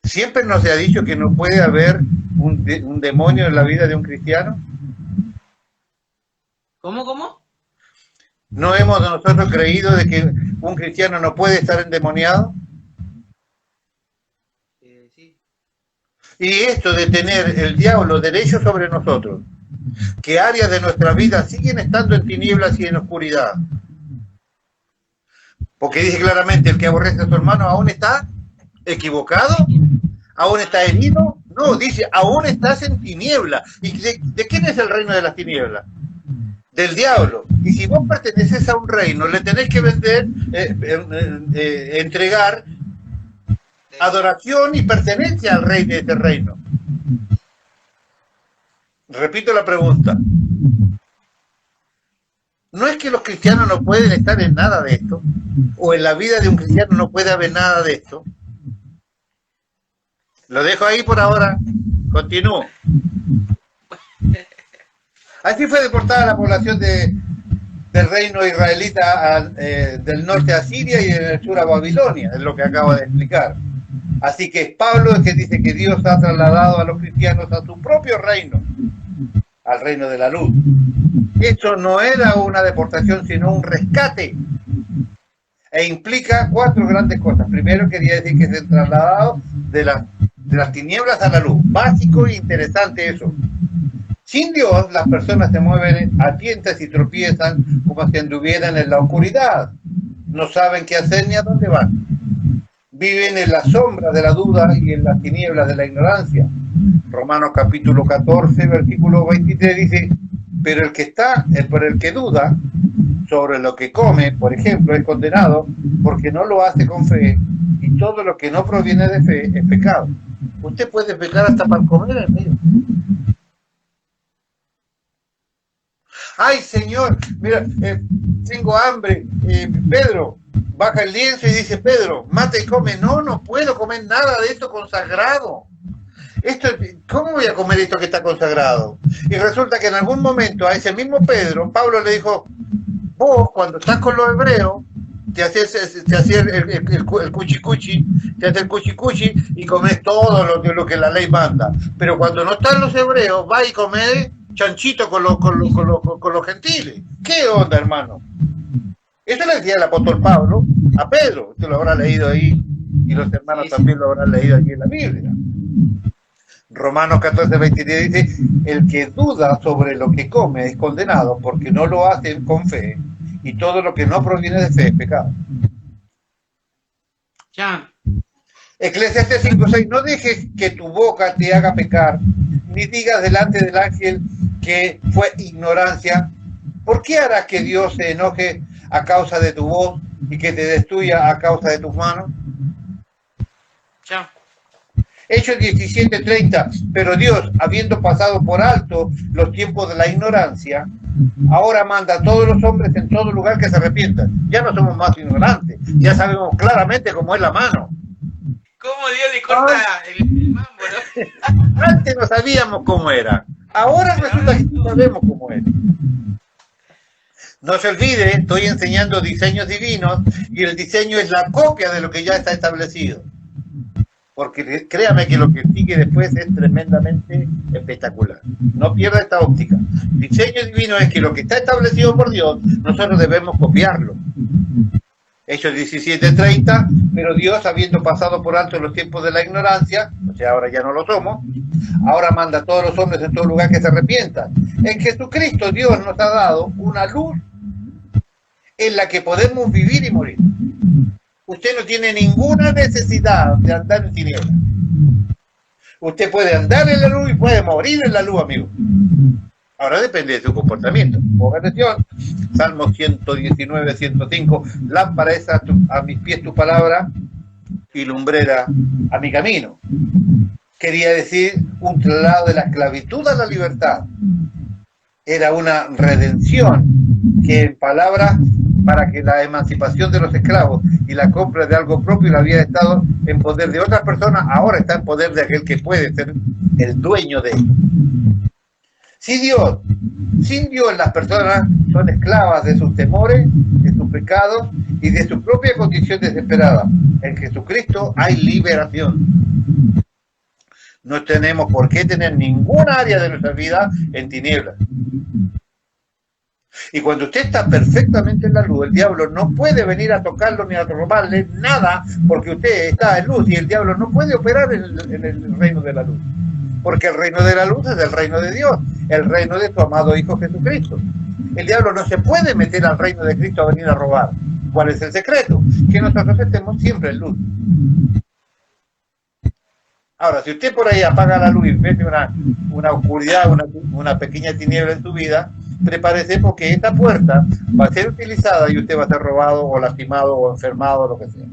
¿Siempre nos se ha dicho que no puede haber un demonio en la vida de un cristiano? ¿Cómo? ¿No hemos nosotros creído de que un cristiano no puede estar endemoniado? Sí. Y esto de tener el diablo derecho sobre nosotros, que áreas de nuestra vida siguen estando en tinieblas y en oscuridad. Porque dice claramente, el que aborrece a su hermano aún está equivocado, aún está herido. No, dice, aún estás en tiniebla. ¿Y de quién es el reino de las tinieblas? Del diablo. Y si vos perteneces a un reino, le tenés que vender, entregar adoración y pertenencia al rey de ese reino. Repito la pregunta. ¿No es que los cristianos no pueden estar en nada de esto? ¿O en la vida de un cristiano no puede haber nada de esto? Lo dejo ahí por ahora. Continúo. Así fue deportada la población del reino israelita del norte a Siria y del sur a Babilonia, es lo que acabo de explicar. Así que es Pablo el que dice que Dios ha trasladado a los cristianos a su propio reino, al reino de la luz. Esto no era una deportación, sino un rescate. E implica 4 grandes cosas. Primero, quería decir que es el trasladado de las tinieblas a la luz. Básico e interesante eso. Sin Dios, las personas se mueven a tientas y tropiezan como si anduvieran en la oscuridad. No saben qué hacer ni a dónde van. Viven en la sombra de la duda y en las tinieblas de la ignorancia. Romanos capítulo 14, versículo 23 dice, pero el que duda sobre lo que come, por ejemplo, es condenado porque no lo hace con fe, y todo lo que no proviene de fe es pecado. Usted puede pecar hasta para comer, amigo. Ay, Señor, mira, tengo hambre. Pedro, baja el lienzo y dice, Pedro, mata y come. No, no puedo comer nada de esto consagrado. ¿Cómo voy a comer esto que está consagrado? Y resulta que en algún momento a ese mismo Pedro, Pablo le dijo, vos cuando estás con los hebreos, te haces el cuchicuchi, te haces el cuchicuchi y comes todo lo que la ley manda. Pero cuando no están los hebreos, va y comes chanchito con los gentiles. ¿Qué onda, hermano? Eso le decía el apóstol Pablo a Pedro. Usted lo habrá leído ahí y los hermanos también lo habrán leído aquí en la Biblia. Romanos 14, 23 dice, el que duda sobre lo que come es condenado porque no lo hace con fe, y todo lo que no proviene de fe es pecado. Ya. Eclesiastés 5:6, no dejes que tu boca te haga pecar, ni digas delante del ángel que fue ignorancia. ¿Por qué harás que Dios se enoje a causa de tu voz y que te destruya a causa de tus manos? Ya. Hechos 17:30, pero Dios, habiendo pasado por alto los tiempos de la ignorancia, ahora manda a todos los hombres en todo lugar que se arrepientan. Ya no somos más ignorantes, ya sabemos claramente cómo es la mano. ¿Cómo Dios le corta el mambo, no? Antes no sabíamos cómo era, ahora resulta que no sabemos cómo es. No se olvide, estoy enseñando diseños divinos y el diseño es la copia de lo que ya está establecido. Porque créame que lo que sigue después es tremendamente espectacular. No pierda esta óptica. Diseño divino es que lo que está establecido por Dios, nosotros debemos copiarlo. Hechos 17:30, pero Dios, habiendo pasado por alto los tiempos de la ignorancia, o sea, ahora ya no lo somos, ahora manda a todos los hombres en todo lugar que se arrepientan. En Jesucristo Dios nos ha dado una luz en la que podemos vivir y morir. Usted no tiene ninguna necesidad de andar en tinieblas. Usted puede andar en la luz y puede morir en la luz, amigo. Ahora depende de su comportamiento. Ponga atención. Salmo 119, 105. Lámpara es a mis pies tu palabra y lumbrera a mi camino. Quería decir un traslado de la esclavitud a la libertad. Era una redención que en palabras, para que la emancipación de los esclavos y la compra de algo propio había estado en poder de otras personas, ahora está en poder de aquel que puede ser el dueño de él. Sin Dios las personas son esclavas de sus temores, de sus pecados y de su propia condición desesperada. En Jesucristo hay liberación. No tenemos por qué tener ninguna área de nuestra vida en tinieblas. Y cuando usted está perfectamente en la luz, el diablo no puede venir a tocarlo ni a robarle nada, porque usted está en luz y el diablo no puede operar en el reino de la luz. Porque el reino de la luz es el reino de Dios, el reino de su amado Hijo Jesucristo. El diablo no se puede meter al reino de Cristo a venir a robar. ¿Cuál es el secreto? Que nosotros estemos siempre en luz. Ahora, si usted por ahí apaga la luz y mete una oscuridad, una pequeña tiniebla en su vida, prepárese porque esta puerta va a ser utilizada y usted va a ser robado o lastimado o enfermado o lo que sea.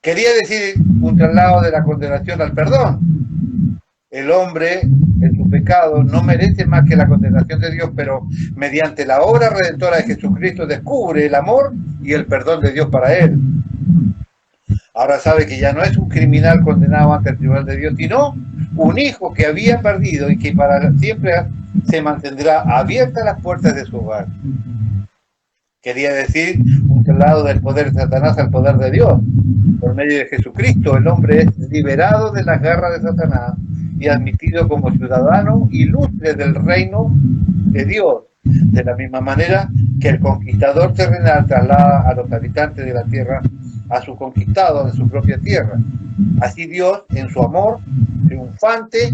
Quería decir un traslado de la condenación al perdón. El hombre, en su pecado, no merece más que la condenación de Dios, pero mediante la obra redentora de Jesucristo descubre el amor y el perdón de Dios para él. Ahora sabe que ya no es un criminal condenado ante el tribunal de Dios, sino un hijo que había perdido y que para siempre se mantendrá abiertas las puertas de su hogar. Quería decir un traslado del poder de Satanás al poder de Dios. Por medio de Jesucristo, el hombre es liberado de las garras de Satanás y admitido como ciudadano ilustre del reino de Dios. De la misma manera que el conquistador terrenal traslada a los habitantes de la tierra a su conquistado de su propia tierra. Así Dios, en su amor triunfante,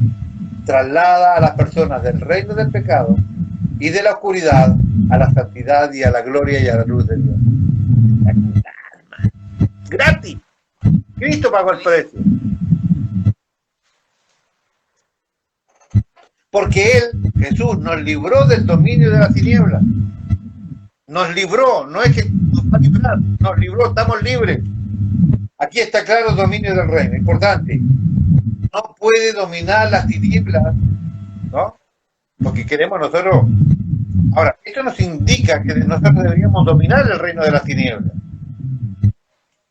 traslada a las personas del reino del pecado y de la oscuridad a la santidad y a la gloria y a la luz de Dios. Gratis. Cristo pagó el precio. Porque Él, Jesús, nos libró del dominio de las tinieblas. Nos libró, no es que nos va a librar, nos libró, estamos libres. Aquí está claro el dominio del reino, importante. No puede dominar las tinieblas, ¿no? Porque queremos nosotros. Ahora, esto nos indica que nosotros deberíamos dominar el reino de las tinieblas.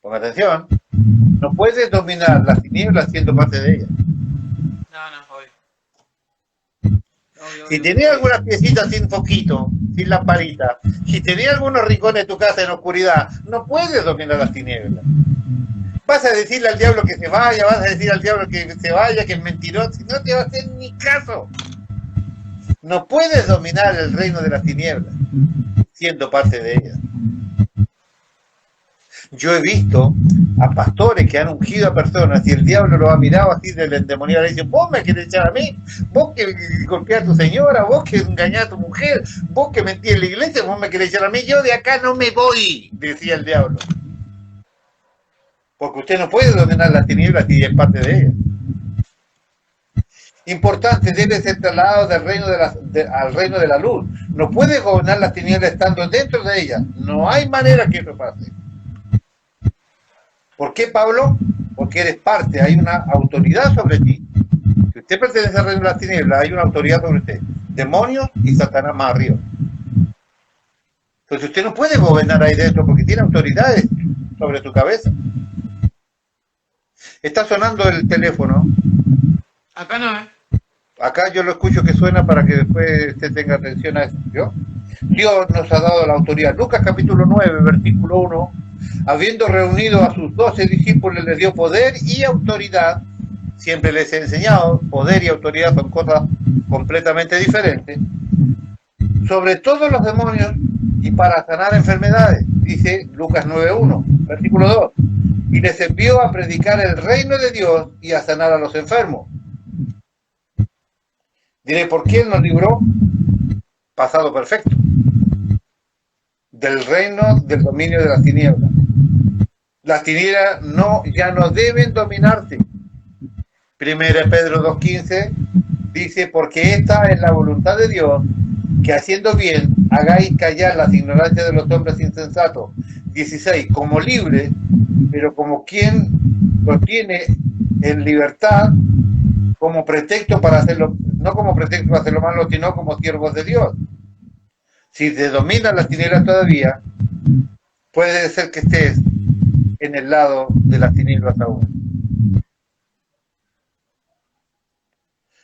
Ponga atención, no puedes dominar las tinieblas siendo parte de ellas. No, obvio. Si tenés algunas piecitas sin foquito, sin lamparita, si tenés algunos rincones de tu casa en oscuridad, no puedes dominar las tinieblas. Vas a decirle al diablo que se vaya, vas a decir al diablo que se vaya, que es mentiroso, si no te va a hacer ni caso. No puedes dominar el reino de las tinieblas siendo parte de ellas. Yo he visto a pastores que han ungido a personas y el diablo lo ha mirado así del endemoniado y le dice: vos me querés echar a mí, vos que golpeás a tu señora, vos que engañás a tu mujer, vos que mentís en la iglesia, vos me querés echar a mí, yo de acá no me voy, decía el diablo. Porque usted no puede dominar las tinieblas y es parte de ellas. Importante, debe ser trasladado del reino al reino de la luz. No puede gobernar las tinieblas estando dentro de ellas. No hay manera que eso pase. ¿Por qué, Pablo? porque eres parte, hay una autoridad sobre ti. Si usted pertenece al reino de las tinieblas, hay una autoridad sobre usted. Demonios y Satanás más arriba. Entonces usted no puede gobernar ahí dentro porque tiene autoridades sobre su cabeza. Está sonando el teléfono. Acá no, ¿eh? Acá yo lo escucho que suena para que después usted tenga atención a eso. ¿Vio? Dios nos ha dado la autoridad. Lucas capítulo 9, versículo 1. Habiendo reunido a sus 12 discípulos, les dio poder y autoridad. Siempre les he enseñado, poder y autoridad son cosas completamente diferentes. Sobre todos los demonios y para sanar enfermedades, dice Lucas 9.1, versículo 2. Y les envió a predicar el reino de Dios y a sanar a los enfermos. Diré, ¿por quién nos libró? Pasado perfecto. Del reino del dominio de las tinieblas. Las tinieblas ya no deben dominarte. Primera Pedro 2.15 dice, porque esta es la voluntad de Dios, que haciendo bien hagáis callar las ignorancias de los hombres insensatos. 16, como libres, pero como quien los tiene en libertad, como pretexto para hacerlo, no como pretexto para hacerlo malo, sino como siervos de Dios. Si te dominan las tinieblas todavía, puede ser que estés en el lado de las tinieblas aún.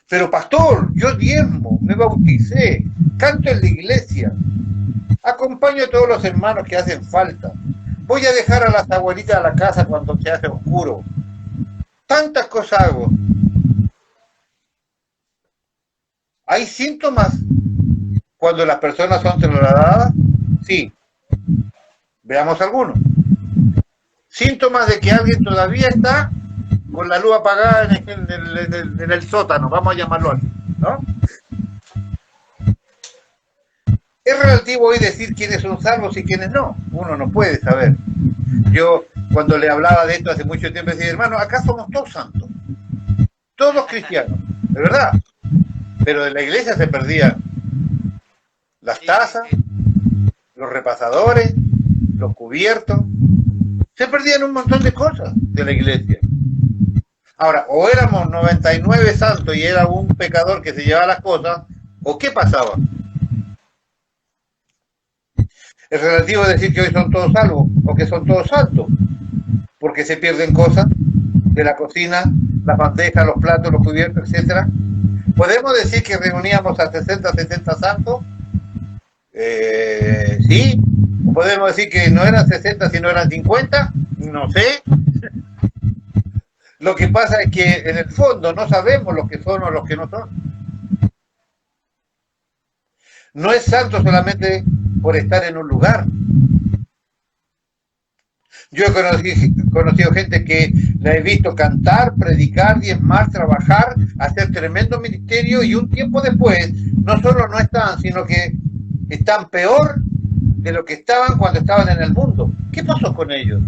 Pero pastor, yo diezmo, me bauticé, canto en la iglesia, acompaño a todos los hermanos que hacen falta, voy a dejar a las abuelitas a la casa cuando se hace oscuro, tantas cosas hago. ¿Hay síntomas cuando las personas son trasladadas? Sí. Veamos algunos. Síntomas de que alguien todavía está con la luz apagada en el sótano, vamos a llamarlo así, ¿no? Es relativo hoy decir quiénes son salvos y quiénes no. Uno no puede saber. Yo, cuando le hablaba de esto hace mucho tiempo, decía, hermano, acá somos todos santos, todos cristianos, de verdad. Pero de la iglesia se perdían las tazas, los repasadores, los cubiertos, se perdían un montón de cosas de la iglesia. Ahora, o éramos 99 santos y era un pecador que se llevaba las cosas, o ¿qué pasaba? Es relativo decir que hoy son todos salvos, o que son todos santos, porque se pierden cosas de la cocina, las bandejas, los platos, los cubiertos, etcétera. ¿Podemos decir que reuníamos a 60, 70 santos? Sí. ¿Podemos decir que no eran 60, sino eran 50? No sé. Lo que pasa es que en el fondo no sabemos los que son o los que no son. No es santo solamente por estar en un lugar. Yo he conocido gente que la he visto cantar, predicar, diezmar, trabajar, hacer tremendo ministerio y un tiempo después no solo no están, sino que están peor de lo que estaban cuando estaban en el mundo. ¿Qué pasó con ellos?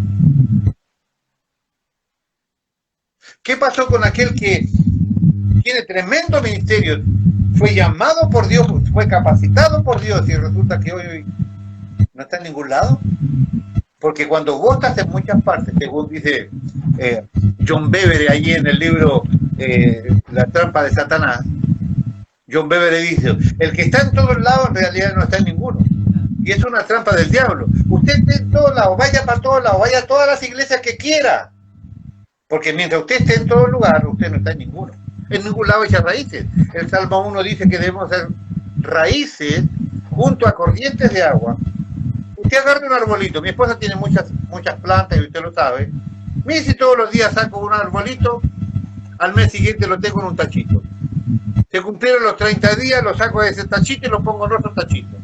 ¿Qué pasó con aquel que tiene tremendo ministerio, fue llamado por Dios, fue capacitado por Dios y resulta que hoy no está en ningún lado? Porque cuando vos estás en muchas partes, según dice John Bevere allí en el libro La trampa de Satanás, John Bevere dice, el que está en todos lados en realidad no está en ninguno. Y es una trampa del diablo. Usted esté en todos lados, vaya para todos lados, vaya a todas las iglesias que quiera. Porque mientras usted esté en todo lugar, usted no está en ninguno. En ningún lado echa raíces. El Salmo 1 dice que debemos hacer raíces junto a corrientes de agua. Usted agarra un arbolito, mi esposa tiene muchas plantas y usted lo sabe. Mire si todos los días saco un arbolito, al mes siguiente lo tengo en un tachito. Se cumplieron los 30 días, lo saco de ese tachito y lo pongo en otro tachito.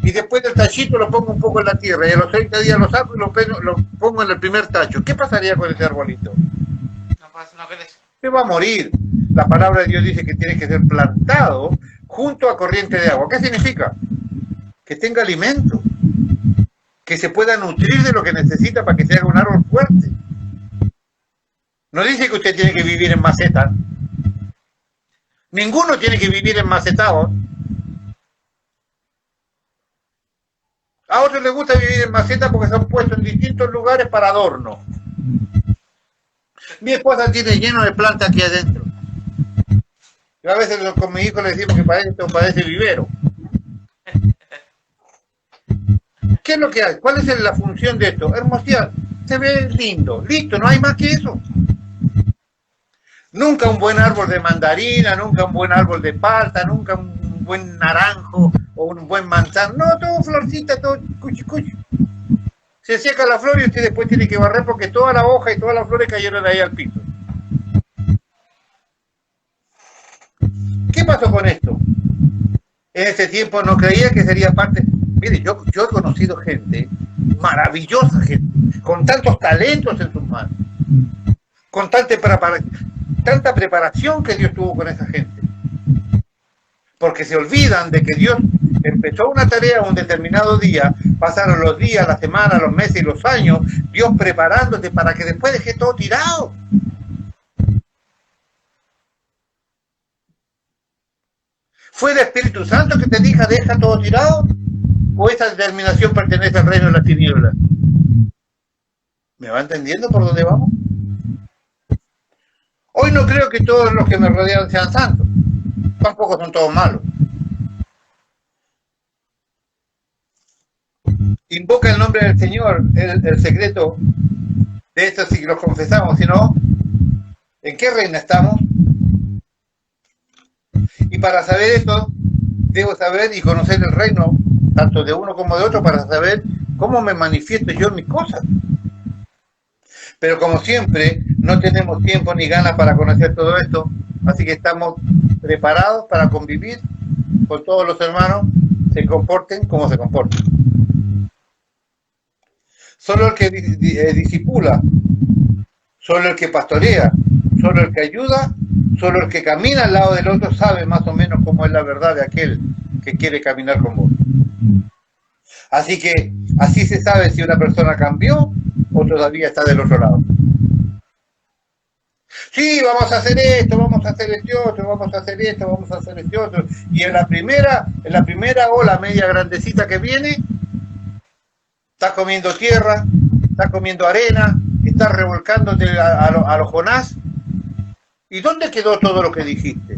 Y después del tachito lo pongo un poco en la tierra y a los 30 días lo saco y lo pongo en el primer tacho. ¿Qué pasaría con ese arbolito? No crece. Se va a morir. La palabra de Dios dice que tiene que ser plantado junto a corriente de agua. ¿Qué significa? Que tenga alimento, que se pueda nutrir de lo que necesita para que se haga un árbol fuerte. No dice que usted tiene que vivir en maceta. Ninguno tiene que vivir en macetado. A otros les gusta vivir en maceta porque se han puesto en distintos lugares para adorno. Mi esposa tiene lleno de plantas aquí adentro. Yo a veces con mi hijo le decimos que parece vivero. ¿Qué es lo que hay? ¿Cuál es la función de esto? Hermosear. Se ve lindo. Listo, no hay más que eso. Nunca un buen árbol de mandarina, nunca un buen árbol de palta, nunca un buen naranjo o un buen manzano. No, todo florcita, todo cuchi cuchi. Se seca la flor y usted después tiene que barrer porque toda la hoja y todas las flores cayeron ahí al piso. ¿Qué pasó con esto? En ese tiempo no creía que sería parte. Mire, yo he conocido gente, maravillosa gente, con tantos talentos en sus manos, con tanta preparación que Dios tuvo con esa gente. Porque se olvidan de que Dios empezó una tarea un determinado día, pasaron los días, las semanas, los meses y los años, Dios preparándote para que después deje todo tirado. ¿Fue el Espíritu Santo que te dijo deja todo tirado? ¿O esa determinación pertenece al reino de las tinieblas? ¿Me va entendiendo por dónde vamos? Hoy no creo que todos los que me rodean sean santos. Tampoco son todos malos. Invoca el nombre del Señor, el secreto de esto si lo confesamos, si no, ¿en qué reino estamos? Y para saber esto, debo saber y conocer el reino, tanto de uno como de otro, para saber cómo me manifiesto yo en mis cosas. Pero como siempre, no tenemos tiempo ni ganas para conocer todo esto, así que estamos preparados para convivir con todos los hermanos, se comporten como se comporten. Solo el que discipula, solo el que pastorea, solo el que ayuda, solo el que camina al lado del otro sabe más o menos cómo es la verdad de aquel que quiere caminar con vos. Así que así se sabe si una persona cambió o todavía está del otro lado. Sí, vamos a hacer esto, vamos a hacer este otro, vamos a hacer esto, vamos a hacer este otro. Y en la primera ola media grandecita que viene, estás comiendo tierra, estás comiendo arena, estás revolcándote a los Jonás. ¿Y dónde quedó todo lo que dijiste?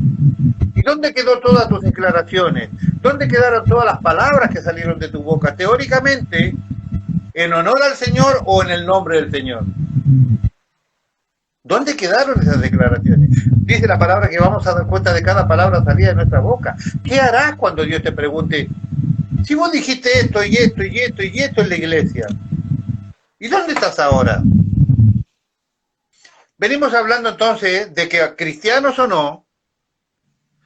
¿Y dónde quedó todas tus declaraciones? ¿Dónde quedaron todas las palabras que salieron de tu boca? Teóricamente, en honor al Señor o en el nombre del Señor. ¿Dónde quedaron esas declaraciones? Dice la palabra que vamos a dar cuenta de cada palabra salida de nuestra boca. ¿Qué harás cuando Dios te pregunte, si vos dijiste esto y esto y esto y esto en la iglesia? ¿Y dónde estás ahora? Venimos hablando entonces de que cristianos o no,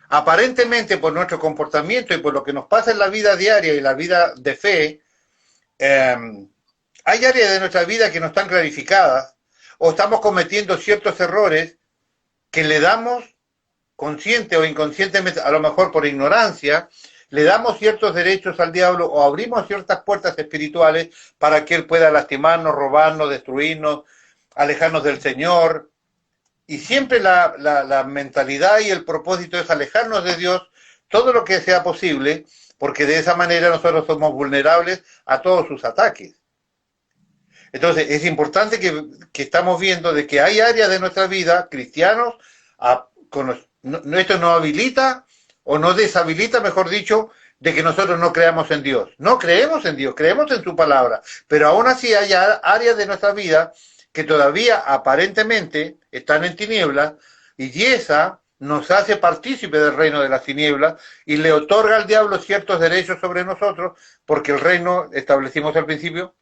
aparentemente por nuestro comportamiento y por lo que nos pasa en la vida diaria y la vida de fe, hay áreas de nuestra vida que no están clarificadas o estamos cometiendo ciertos errores que le damos consciente o inconscientemente, a lo mejor por ignorancia, le damos ciertos derechos al diablo o abrimos ciertas puertas espirituales para que él pueda lastimarnos, robarnos, destruirnos, alejarnos del Señor. Y siempre la mentalidad y el propósito es alejarnos de Dios todo lo que sea posible, porque de esa manera nosotros somos vulnerables a todos sus ataques. Entonces es importante que estamos viendo de que hay áreas de nuestra vida, cristianos, esto no habilita o no deshabilita, mejor dicho, de que nosotros no creamos en Dios. No creemos en Dios, creemos en su palabra, pero aún así hay áreas de nuestra vida que todavía aparentemente están en tinieblas, y esa nos hace partícipe del reino de las tinieblas y le otorga al diablo ciertos derechos sobre nosotros, porque el reino, establecimos al principio,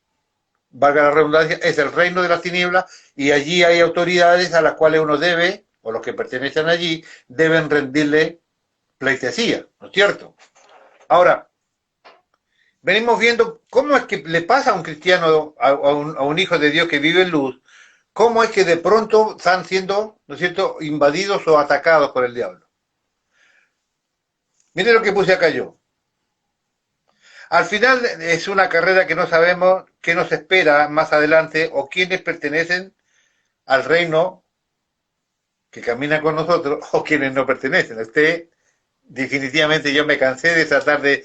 valga la redundancia, es el reino de las tinieblas, y allí hay autoridades a las cuales uno debe, o los que pertenecen allí, deben rendirle pleitesía, ¿no es cierto? Ahora, venimos viendo cómo es que le pasa a un cristiano, a un hijo de Dios que vive en luz, cómo es que de pronto están siendo, ¿no es cierto?, invadidos o atacados por el diablo. Mire lo que puse acá yo. Al final es una carrera que no sabemos qué nos espera más adelante o quiénes pertenecen al reino que camina con nosotros o quienes no pertenecen. Definitivamente yo me cansé de tratar de...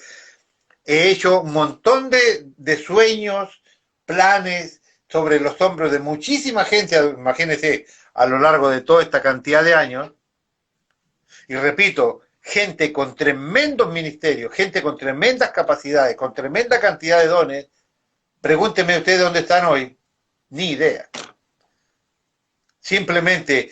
He hecho un montón de sueños, planes, sobre los hombros de muchísima gente, imagínense, a lo largo de toda esta cantidad de años, y repito, gente con tremendos ministerios, gente con tremendas capacidades, con tremenda cantidad de dones, pregúntenme ustedes dónde están hoy, ni idea. Simplemente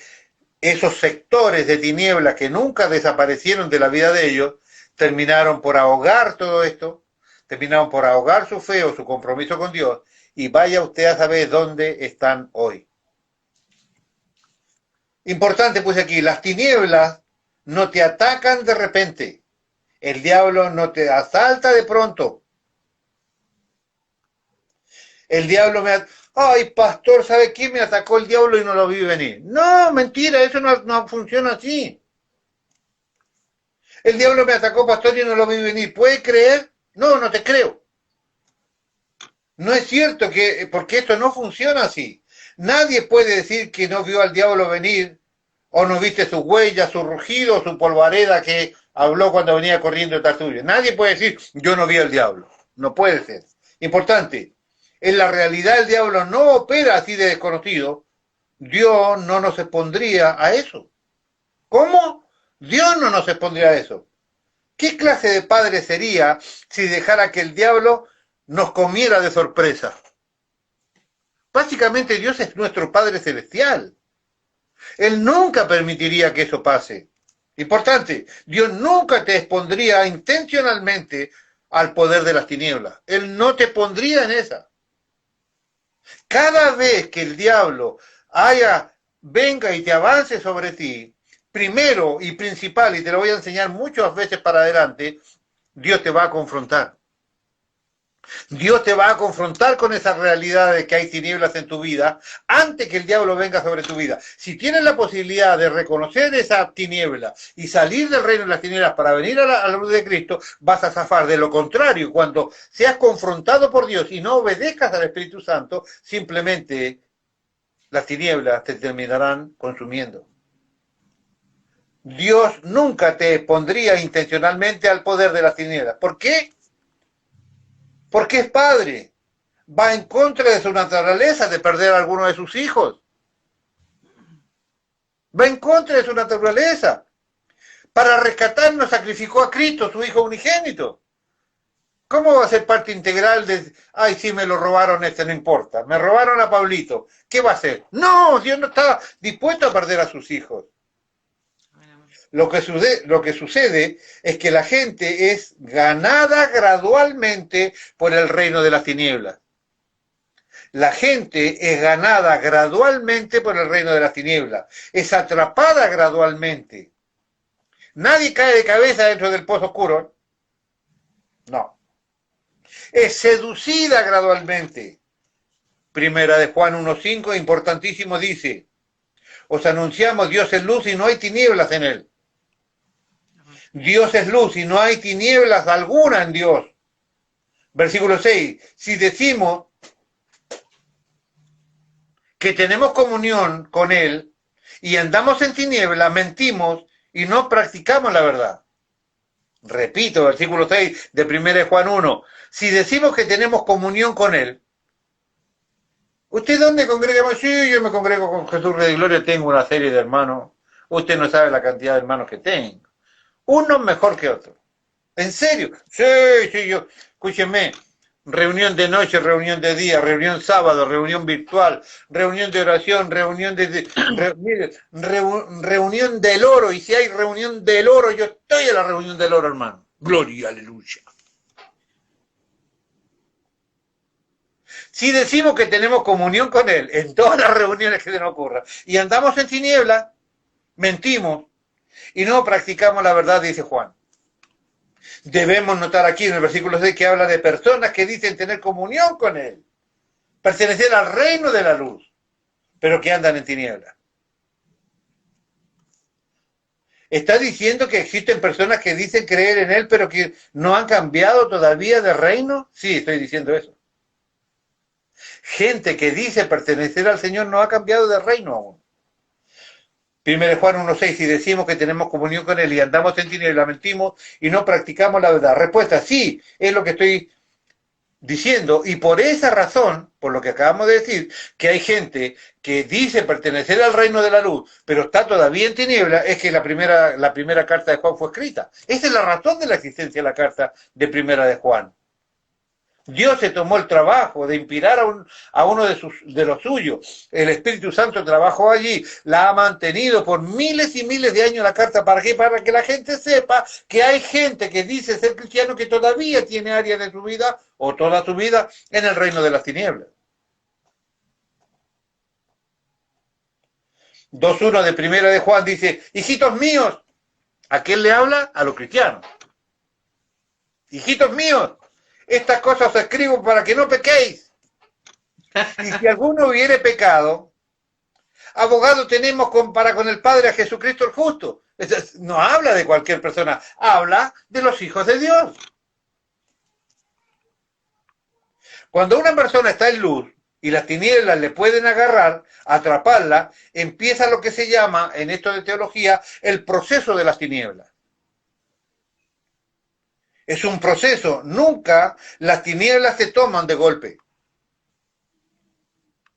esos sectores de tinieblas que nunca desaparecieron de la vida de ellos, terminaron por ahogar todo esto, terminaron por ahogar su fe o su compromiso con Dios, y vaya usted a saber dónde están hoy. Importante pues aquí, las tinieblas no te atacan de repente, el diablo no te asalta de pronto. El diablo ay, pastor, ¿sabe qué? Me atacó el diablo y no lo vi venir. No, mentira, eso no funciona así. El diablo me atacó, pastor, y no lo vi venir. ¿Puede creer? No, no te creo. No es cierto porque esto no funciona así. Nadie puede decir que no vio al diablo venir, o no viste sus huellas, su rugido, su polvareda que habló cuando venía corriendo detrás tuyo. Nadie puede decir, yo no vi al diablo. No puede ser. Importante. En la realidad el diablo no opera así de desconocido. Dios no nos expondría a eso. ¿Cómo? Dios no nos expondría a eso. ¿Qué clase de padre sería si dejara que el diablo nos comiera de sorpresa? Básicamente Dios es nuestro Padre Celestial. Él nunca permitiría que eso pase. Importante, Dios nunca te expondría intencionalmente al poder de las tinieblas. Él no te pondría en esa. Cada vez que el diablo venga y te avance sobre ti, primero y principal, y te lo voy a enseñar muchas veces para adelante, Dios te va a confrontar. Dios te va a confrontar con esa realidad de que hay tinieblas en tu vida antes que el diablo venga sobre tu vida. Si tienes la posibilidad de reconocer esa tiniebla y salir del reino de las tinieblas para venir a la luz de Cristo, vas a zafar. De lo contrario, cuando seas confrontado por Dios y no obedezcas al Espíritu Santo, simplemente las tinieblas te terminarán consumiendo. Dios nunca te pondría intencionalmente al poder de las tinieblas. ¿Por qué? Porque es padre. Va en contra de su naturaleza de perder a alguno de sus hijos. Va en contra de su naturaleza. Para rescatarnos sacrificó a Cristo, su Hijo unigénito. ¿Cómo va a ser parte integral de, ay, sí, me lo robaron, no importa? Me robaron a Pablito. ¿Qué va a hacer? No, Dios no está dispuesto a perder a sus hijos. Lo que sucede es que la gente es ganada gradualmente por el reino de las tinieblas. La gente es ganada gradualmente por el reino de las tinieblas. Es atrapada gradualmente. Nadie cae de cabeza dentro del pozo oscuro. No. Es seducida gradualmente. Primera de Juan 1:5, importantísimo, dice: os anunciamos, Dios es luz y no hay tinieblas en él. Dios es luz y no hay tinieblas alguna en Dios. Versículo 6. Si decimos que tenemos comunión con Él y andamos en tinieblas, mentimos y no practicamos la verdad. Repito, versículo 6 de 1 Juan 1. Si decimos que tenemos comunión con Él, ¿usted dónde congrega? Sí, yo me congrego con Jesús Rey de Gloria, tengo una serie de hermanos. Usted no sabe la cantidad de hermanos que tengo. Uno mejor que otro. ¿En serio? Sí, yo. Escúchenme. Reunión de noche, reunión de día, reunión sábado, reunión virtual, reunión de oración, reunión reunión del oro. Y si hay reunión del oro, yo estoy en la reunión del oro, hermano. Gloria, aleluya. Si decimos que tenemos comunión con Él en todas las reuniones que se nos ocurran y andamos en tinieblas, mentimos y no practicamos la verdad, dice Juan. Debemos notar aquí en el versículo 6 que habla de personas que dicen tener comunión con Él, pertenecer al reino de la luz, pero que andan en tinieblas. ¿Está diciendo que existen personas que dicen creer en Él, pero que no han cambiado todavía de reino? Sí, estoy diciendo eso. Gente que dice pertenecer al Señor no ha cambiado de reino aún. 1 Juan 1:6, si decimos que tenemos comunión con Él y andamos en tinieblas, mentimos y no practicamos la verdad. Respuesta, sí, es lo que estoy diciendo, y por esa razón, por lo que acabamos de decir, que hay gente que dice pertenecer al reino de la luz, pero está todavía en tiniebla, es que la primera carta de Juan fue escrita. Esa es la razón de la existencia de la carta de primera de Juan. Dios se tomó el trabajo de inspirar a uno de los suyos. El Espíritu Santo trabajó allí, la ha mantenido por miles y miles de años la carta. ¿Para qué? Para que la gente sepa que hay gente que dice ser cristiano que todavía tiene áreas de su vida o toda su vida en el reino de las tinieblas. 2.1 de primera de Juan dice, hijitos míos, ¿a quién le habla? A los cristianos. Hijitos míos, estas cosas os escribo para que no pequéis. Y si alguno hubiere pecado, abogado tenemos para con el Padre a Jesucristo el justo. No habla de cualquier persona, habla de los hijos de Dios. Cuando una persona está en luz y las tinieblas le pueden agarrar, atraparla, empieza lo que se llama, en esto de teología, el proceso de las tinieblas. Es un proceso, nunca las tinieblas se toman de golpe.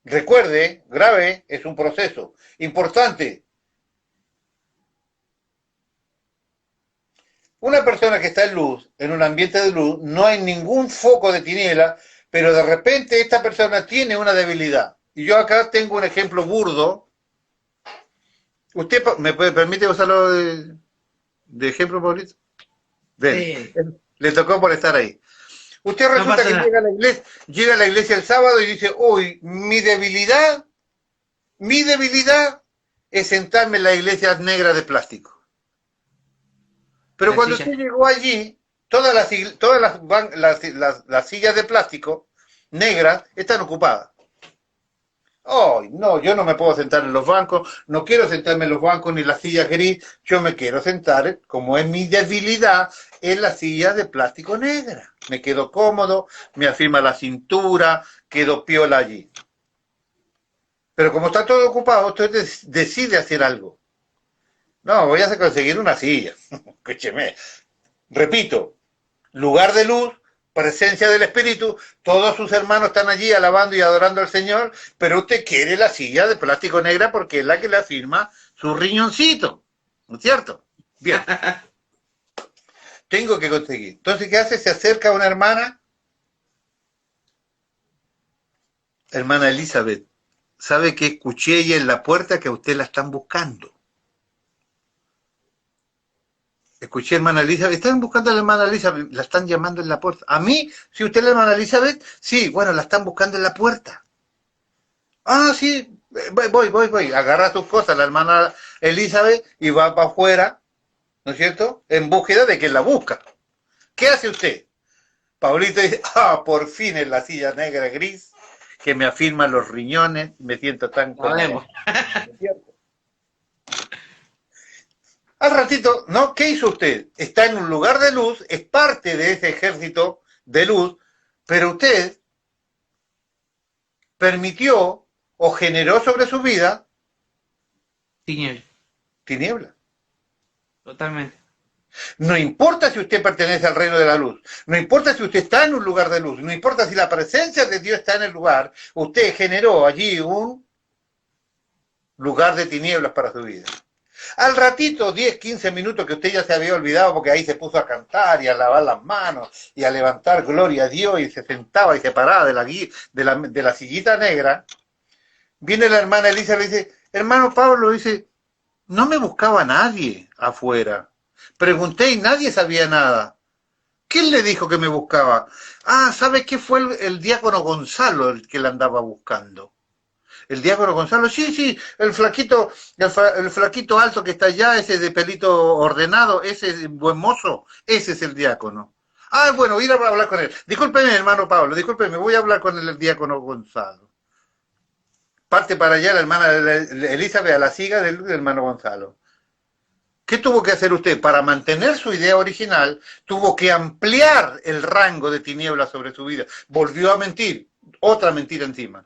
Recuerde, grave, es un proceso. Importante. Una persona que está en luz, en un ambiente de luz, no hay ningún foco de tiniebla, pero de repente esta persona tiene una debilidad. Y yo acá tengo un ejemplo burdo. ¿Usted me permite usarlo de ejemplo, Paulito? Sí. Le tocó por estar ahí. Usted resulta que llega a la iglesia el sábado y dice, uy, mi debilidad es sentarme en las iglesias negras de plástico. Pero cuando usted llegó allí, todas las sillas de plástico negras están ocupadas. Oh, no, yo no me puedo sentar en los bancos, no quiero sentarme en los bancos ni las sillas gris, yo me quiero sentar, como es mi debilidad, en las sillas de plástico negra. Me quedo cómodo, me afirma la cintura, quedo piola allí. Pero como está todo ocupado, usted decide hacer algo. No, voy a conseguir una silla. Escúcheme. Repito, lugar de luz, presencia del Espíritu, todos sus hermanos están allí alabando y adorando al Señor, pero usted quiere la silla de plástico negra porque es la que le afirma su riñoncito, ¿no es cierto? Bien. Tengo que conseguir. Entonces, ¿qué hace? Se acerca a una hermana Elizabeth, sabe que escuché ella en la puerta que a usted la están buscando. Escuché, hermana Elizabeth, están buscando a la hermana Elizabeth, la están llamando en la puerta. ¿A mí? ¿Si usted es la hermana Elizabeth? Sí, bueno, la están buscando en la puerta. Ah, sí, voy. Agarra sus cosas la hermana Elizabeth y va para afuera, ¿no es cierto? En búsqueda de quien la busca. ¿Qué hace usted? Paulito dice, por fin en la silla negra gris, que me afirman los riñones, me siento tan cómodo. Al ratito, ¿no? ¿Qué hizo usted? Está en un lugar de luz, es parte de ese ejército de luz, pero usted permitió o generó sobre su vida tiniebla. Totalmente. No importa si usted pertenece al reino de la luz, no importa si usted está en un lugar de luz, no importa si la presencia de Dios está en el lugar, usted generó allí un lugar de tinieblas para su vida. Al ratito, 10, 15 minutos que usted ya se había olvidado porque ahí se puso a cantar y a lavar las manos y a levantar gloria a Dios y se sentaba y se paraba de la sillita negra, viene la hermana Elisa y le dice, hermano Pablo, dice, no me buscaba nadie afuera. Pregunté y nadie sabía nada. ¿Quién le dijo que me buscaba? Ah, ¿sabe qué fue el diácono Gonzalo el que la andaba buscando? El diácono Gonzalo, sí, el flaquito alto que está allá, ese de pelito ordenado, ese buen mozo, ese es el diácono. Ah, bueno, ir a hablar con él. Discúlpeme, hermano Pablo, discúlpeme, voy a hablar con el diácono Gonzalo. Parte para allá la hermana Elizabeth a la siga del hermano Gonzalo. ¿Qué tuvo que hacer usted? Para mantener su idea original, tuvo que ampliar el rango de tinieblas sobre su vida. Volvió a mentir, otra mentira encima.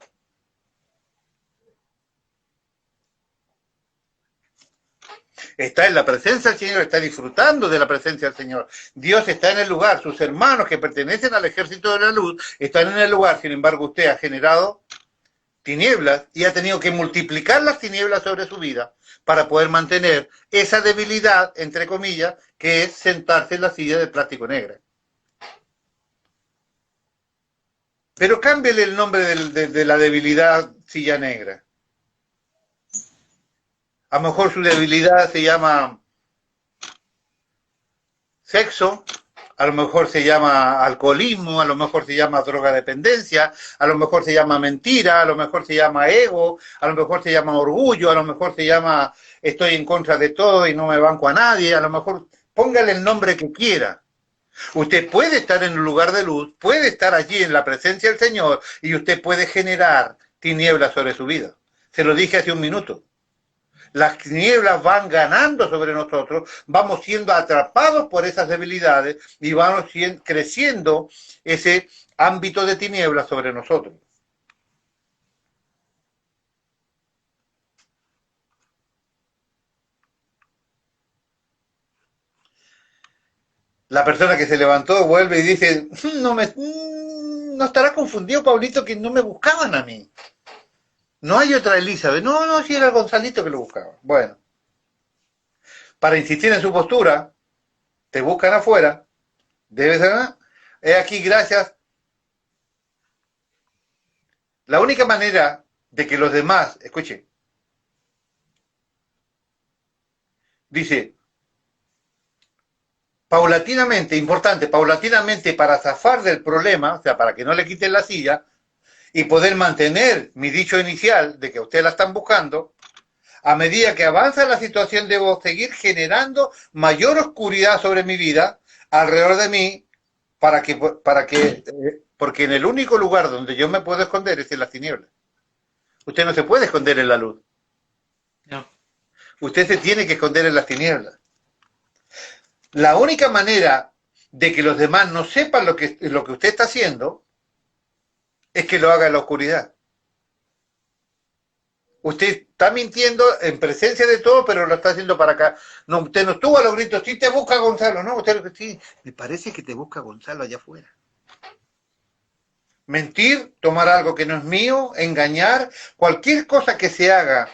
está en la presencia del Señor, está disfrutando de la presencia del Señor. Dios está en el lugar, sus hermanos que pertenecen al ejército de la luz están en el lugar, sin embargo usted ha generado tinieblas y ha tenido que multiplicar las tinieblas sobre su vida para poder mantener esa debilidad, entre comillas, que es sentarse en la silla de plástico negra. Pero cámbiale el nombre de la debilidad silla negra. A lo mejor su debilidad se llama sexo, a lo mejor se llama alcoholismo, a lo mejor se llama drogadependencia, a lo mejor se llama mentira, a lo mejor se llama ego, a lo mejor se llama orgullo, a lo mejor se llama estoy en contra de todo y no me banco a nadie, a lo mejor póngale el nombre que quiera. Usted puede estar en un lugar de luz, puede estar allí en la presencia del Señor y usted puede generar tinieblas sobre su vida. Se lo dije hace un minuto. Las tinieblas van ganando sobre nosotros, vamos siendo atrapados por esas debilidades y vamos creciendo ese ámbito de tinieblas sobre nosotros. La persona que se levantó vuelve y dice, no estará confundido Pablito que no me buscaban a mí. No hay otra Elizabeth. No, si era el Gonzalito que lo buscaba. Bueno, para insistir en su postura, te buscan afuera, debes ser, aquí gracias. La única manera de que los demás, escuchen, dice, paulatinamente, importante, paulatinamente para zafar del problema, o sea, para que no le quiten la silla, y poder mantener mi dicho inicial de que ustedes la están buscando, a medida que avanza la situación debo seguir generando mayor oscuridad sobre mi vida, alrededor de mí, porque en el único lugar donde yo me puedo esconder es en las tinieblas. Usted no se puede esconder en la luz. No. Usted se tiene que esconder en las tinieblas. La única manera de que los demás no sepan lo que usted está haciendo es que lo haga en la oscuridad. Usted está mintiendo en presencia de todo, pero lo está haciendo para acá. No, usted no estuvo a los gritos, sí te busca Gonzalo, no, usted sí, me parece que te busca Gonzalo allá afuera. Mentir, tomar algo que no es mío, engañar, cualquier cosa que se haga,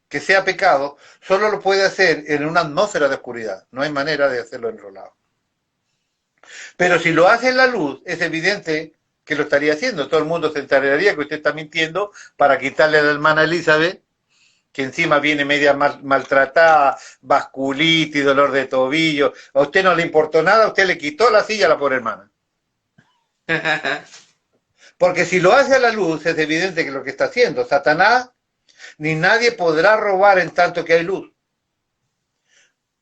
que sea pecado, solo lo puede hacer en una atmósfera de oscuridad. No hay manera de hacerlo en otro lado. Pero si lo hace en la luz, es evidente que lo estaría haciendo. Todo el mundo se enteraría que usted está mintiendo para quitarle a la hermana Elizabeth, que encima viene media maltratada, vasculitis, dolor de tobillo. A usted no le importó nada, usted le quitó la silla a la pobre hermana. Porque si lo hace a la luz, es evidente que lo que está haciendo Satanás, ni nadie podrá robar en tanto que hay luz.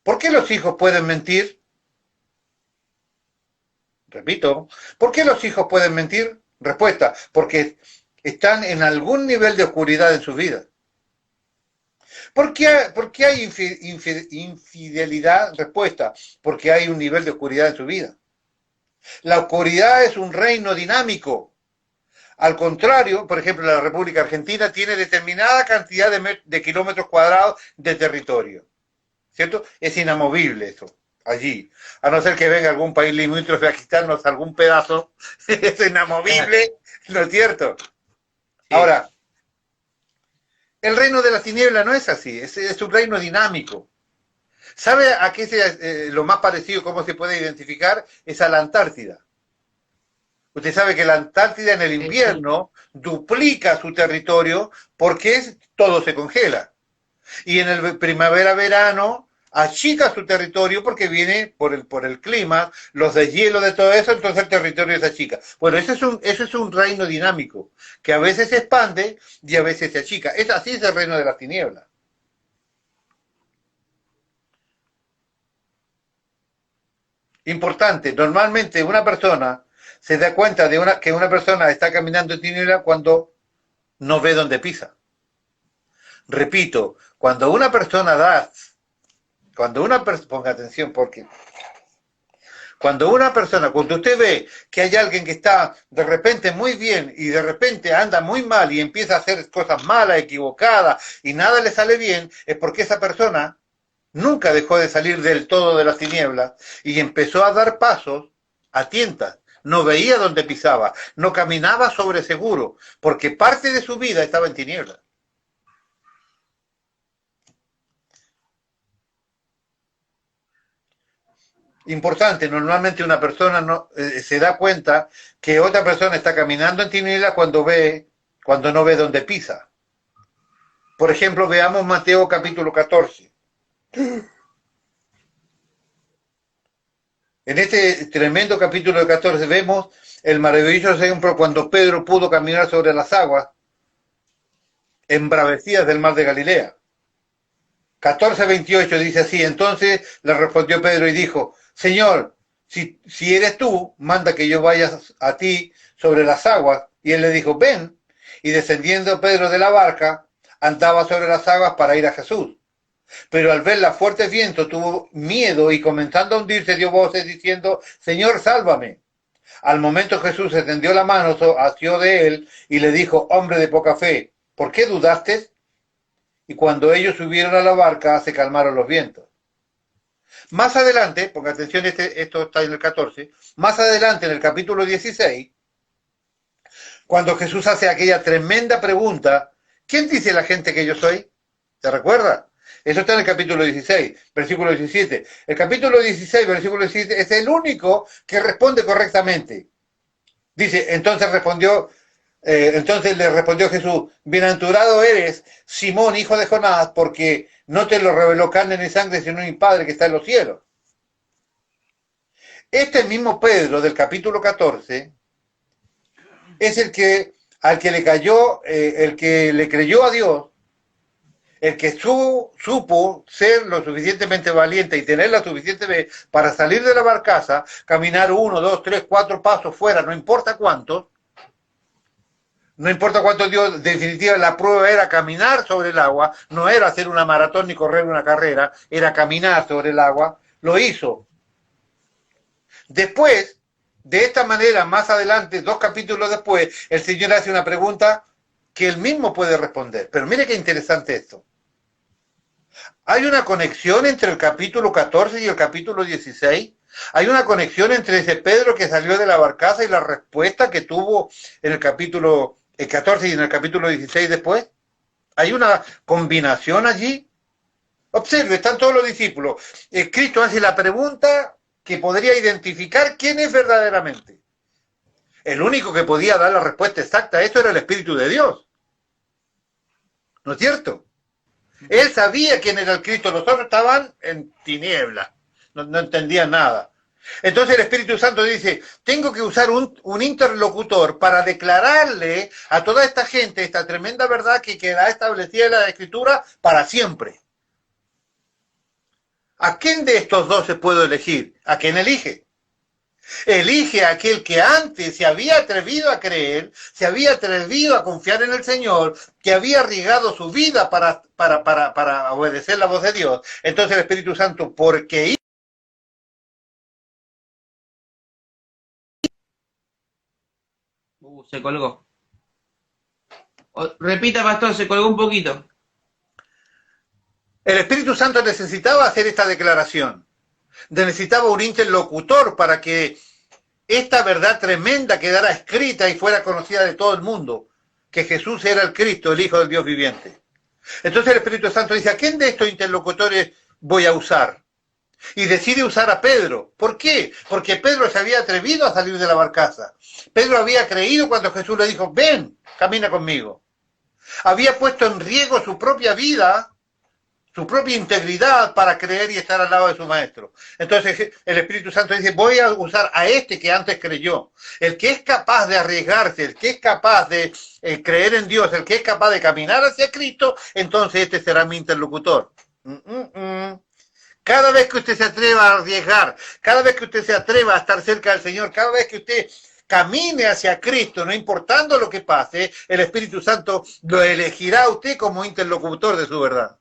¿Por qué los hijos pueden mentir? Repito, ¿por qué los hijos pueden mentir? Respuesta, porque están en algún nivel de oscuridad en su vida. ¿Por qué hay infidelidad? Respuesta, porque hay un nivel de oscuridad en su vida. La oscuridad es un reino dinámico. Al contrario, por ejemplo, la República Argentina tiene determinada cantidad de kilómetros cuadrados de territorio, ¿cierto? Es inamovible eso, allí. A no ser que venga algún país limítrofe a quitarnos algún pedazo, es inamovible, ¿no es cierto? Sí. Ahora, el reino de las tinieblas no es así, es un reino dinámico. ¿Sabe a qué lo más parecido, cómo se puede identificar? Es a la Antártida. Usted sabe que la Antártida en el invierno duplica su territorio porque todo se congela. Y en el primavera-verano achica su territorio porque viene por el clima, los deshielo de todo eso, entonces el territorio se achica. Bueno, eso es un reino dinámico, que a veces se expande y a veces se achica. Así es el reino de las tinieblas. Importante, normalmente una persona se da cuenta que una persona está caminando en tiniebla cuando no ve dónde pisa. Repito, cuando una persona ponga atención porque cuando usted ve que hay alguien que está de repente muy bien y de repente anda muy mal y empieza a hacer cosas malas, equivocadas y nada le sale bien, es porque esa persona Nunca dejó de salir del todo de las tinieblas y empezó a dar pasos a tientas. No veía dónde pisaba, no caminaba sobre seguro, porque parte de su vida estaba en tinieblas. Importante, normalmente una persona no, se da cuenta que otra persona está caminando en tinieblas cuando no ve dónde pisa. Por ejemplo, veamos Mateo capítulo 14. En este tremendo capítulo de 14 vemos el maravilloso ejemplo cuando Pedro pudo caminar sobre las aguas embravecidas del mar de Galilea. 14:28 dice así: entonces le respondió Pedro y dijo: Señor, si eres tú, manda que yo vaya a ti sobre las aguas. Y él le dijo: ven. Y descendiendo Pedro de la barca, andaba sobre las aguas para ir a Jesús. Pero al ver los fuertes vientos tuvo miedo y comenzando a hundirse dio voces diciendo: Señor, sálvame. Al momento Jesús extendió la mano, asió de él y le dijo: hombre de poca fe, ¿por qué dudaste? Y cuando ellos subieron a la barca se calmaron los vientos. Más adelante, ponga atención, esto está en el 14, más adelante en el capítulo 16, cuando Jesús hace aquella tremenda pregunta: ¿quién dice la gente que yo soy? ¿Se recuerda? Eso está en el capítulo 16, versículo 17. El capítulo 16, versículo 17, es el único que responde correctamente. Dice, entonces le respondió Jesús: bienaventurado eres, Simón, hijo de Jonás, porque no te lo reveló carne ni sangre, sino mi Padre que está en los cielos. Este mismo Pedro del capítulo 14 es el que le creyó a Dios, el que supo ser lo suficientemente valiente y tener la suficiente fe para salir de la barcaza, caminar 1, 2, 3, 4 pasos fuera, no importa cuántos, dio, en definitiva la prueba era caminar sobre el agua, no era hacer una maratón ni correr una carrera, era caminar sobre el agua, lo hizo. Después, de esta manera, más adelante, 2 capítulos después, el Señor hace una pregunta que él mismo puede responder. Pero mire qué interesante esto. Hay una conexión entre el capítulo 14 y el capítulo 16. Hay una conexión entre ese Pedro que salió de la barcaza y la respuesta que tuvo en el capítulo 14 y en el capítulo 16 después. Hay una combinación allí. Observe, están todos los discípulos. Cristo hace la pregunta que podría identificar quién es verdaderamente. El único que podía dar la respuesta exacta a esto era el Espíritu de Dios. ¿No es cierto? Él sabía quién era el Cristo, los otros estaban en tinieblas, no entendían nada. Entonces el Espíritu Santo dice: tengo que usar un interlocutor para declararle a toda esta gente esta tremenda verdad que queda establecida en la Escritura para siempre. ¿A quién de estos dos se puede elegir? ¿A quién elige? Elige a aquel que antes se había atrevido a creer, se había atrevido a confiar en el Señor, que había arriesgado su vida para obedecer la voz de Dios. Entonces el Espíritu Santo, porque se colgó. Repita, pastor, se colgó un poquito. el Espíritu Santo necesitaba hacer esta declaración. Necesitaba un interlocutor para que esta verdad tremenda quedara escrita y fuera conocida de todo el mundo, que Jesús era el Cristo, el Hijo del Dios viviente. Entonces el Espíritu Santo dice: ¿a quién de estos interlocutores voy a usar? Y decide usar a Pedro. ¿Por qué? Porque Pedro se había atrevido a salir de la barcaza. Pedro había creído cuando Jesús le dijo: ven, camina conmigo. Había puesto en riesgo su propia vida, su propia integridad para creer y estar al lado de su maestro. Entonces el Espíritu Santo dice: voy a usar a este que antes creyó. El que es capaz de arriesgarse, el que es capaz de creer en Dios, el que es capaz de caminar hacia Cristo, entonces este será mi interlocutor. Cada vez que usted se atreva a arriesgar, cada vez que usted se atreva a estar cerca del Señor, cada vez que usted camine hacia Cristo, no importando lo que pase, el Espíritu Santo lo elegirá a usted como interlocutor de su verdad.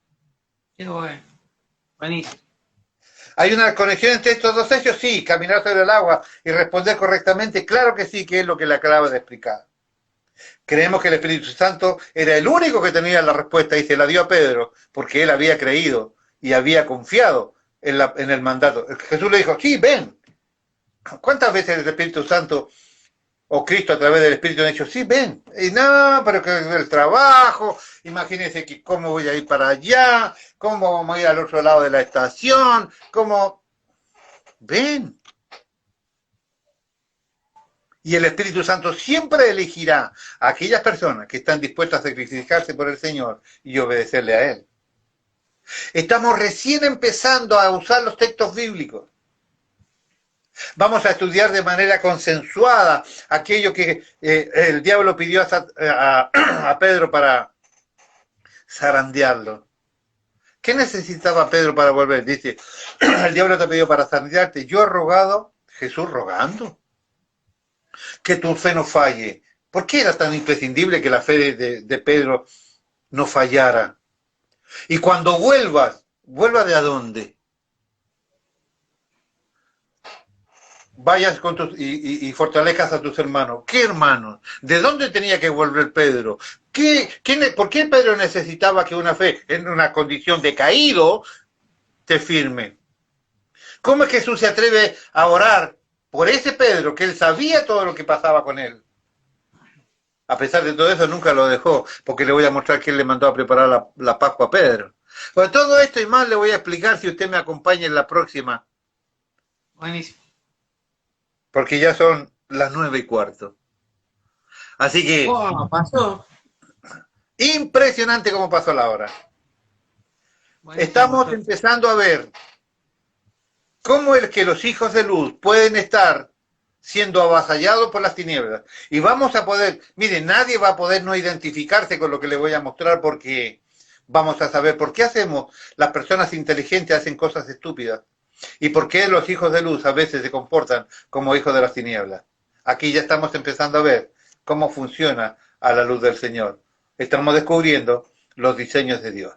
Qué bueno. Buenísimo. ¿Hay una conexión entre estos dos hechos? Sí. Caminar sobre el agua y responder correctamente, claro que sí, que es lo que le acabo de explicar. Creemos que el Espíritu Santo era el único que tenía la respuesta y se la dio a Pedro, porque él había creído y había confiado en el mandato. Jesús le dijo, sí, ven. ¿Cuántas veces el Espíritu Santo o Cristo a través del Espíritu han dicho, sí, ven? Y no, pero que el trabajo, imagínense que cómo voy a ir para allá, cómo vamos a ir al otro lado de la estación, cómo... Ven. Y el Espíritu Santo siempre elegirá a aquellas personas que están dispuestas a sacrificarse por el Señor y obedecerle a Él. Estamos recién empezando a usar los textos bíblicos. Vamos a estudiar de manera consensuada aquello que el diablo pidió a Pedro para zarandearlo. ¿Qué necesitaba Pedro para volver? Dice, el diablo te pidió para zarandearte. Yo he rogado, Jesús rogando, que tu fe no falle. ¿Por qué era tan imprescindible que la fe de Pedro no fallara? Y cuando vuelvas, ¿vuelva de a dónde? Vayas con y fortalezcas a tus hermanos. ¿Qué hermanos? ¿De dónde tenía que volver Pedro? ¿Por qué Pedro necesitaba que una fe en una condición de caído te firme? ¿Cómo es que Jesús se atreve a orar por ese Pedro, que él sabía todo lo que pasaba con él? A pesar de todo eso, nunca lo dejó, porque le voy a mostrar que él le mandó a preparar la Pascua a Pedro. Pero todo esto y más le voy a explicar si usted me acompaña en la próxima. Buenísimo. Porque ya son las 9:15. Así que... Oh, pasó. Impresionante cómo pasó la hora. Buenísimo, Estamos pasó. empezando a ver cómo es que los hijos de luz pueden estar siendo avasallados por las tinieblas. Y vamos a poder, miren, nadie va a poder no identificarse con lo que le voy a mostrar porque vamos a saber por qué las personas inteligentes hacen cosas estúpidas. ¿Y por qué los hijos de luz a veces se comportan como hijos de las tinieblas? Aquí ya estamos empezando a ver cómo funciona a la luz del Señor. Estamos descubriendo los diseños de Dios.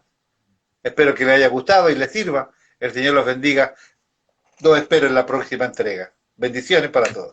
Espero que les haya gustado y les sirva. El Señor los bendiga. Los espero en la próxima entrega. Bendiciones para todos.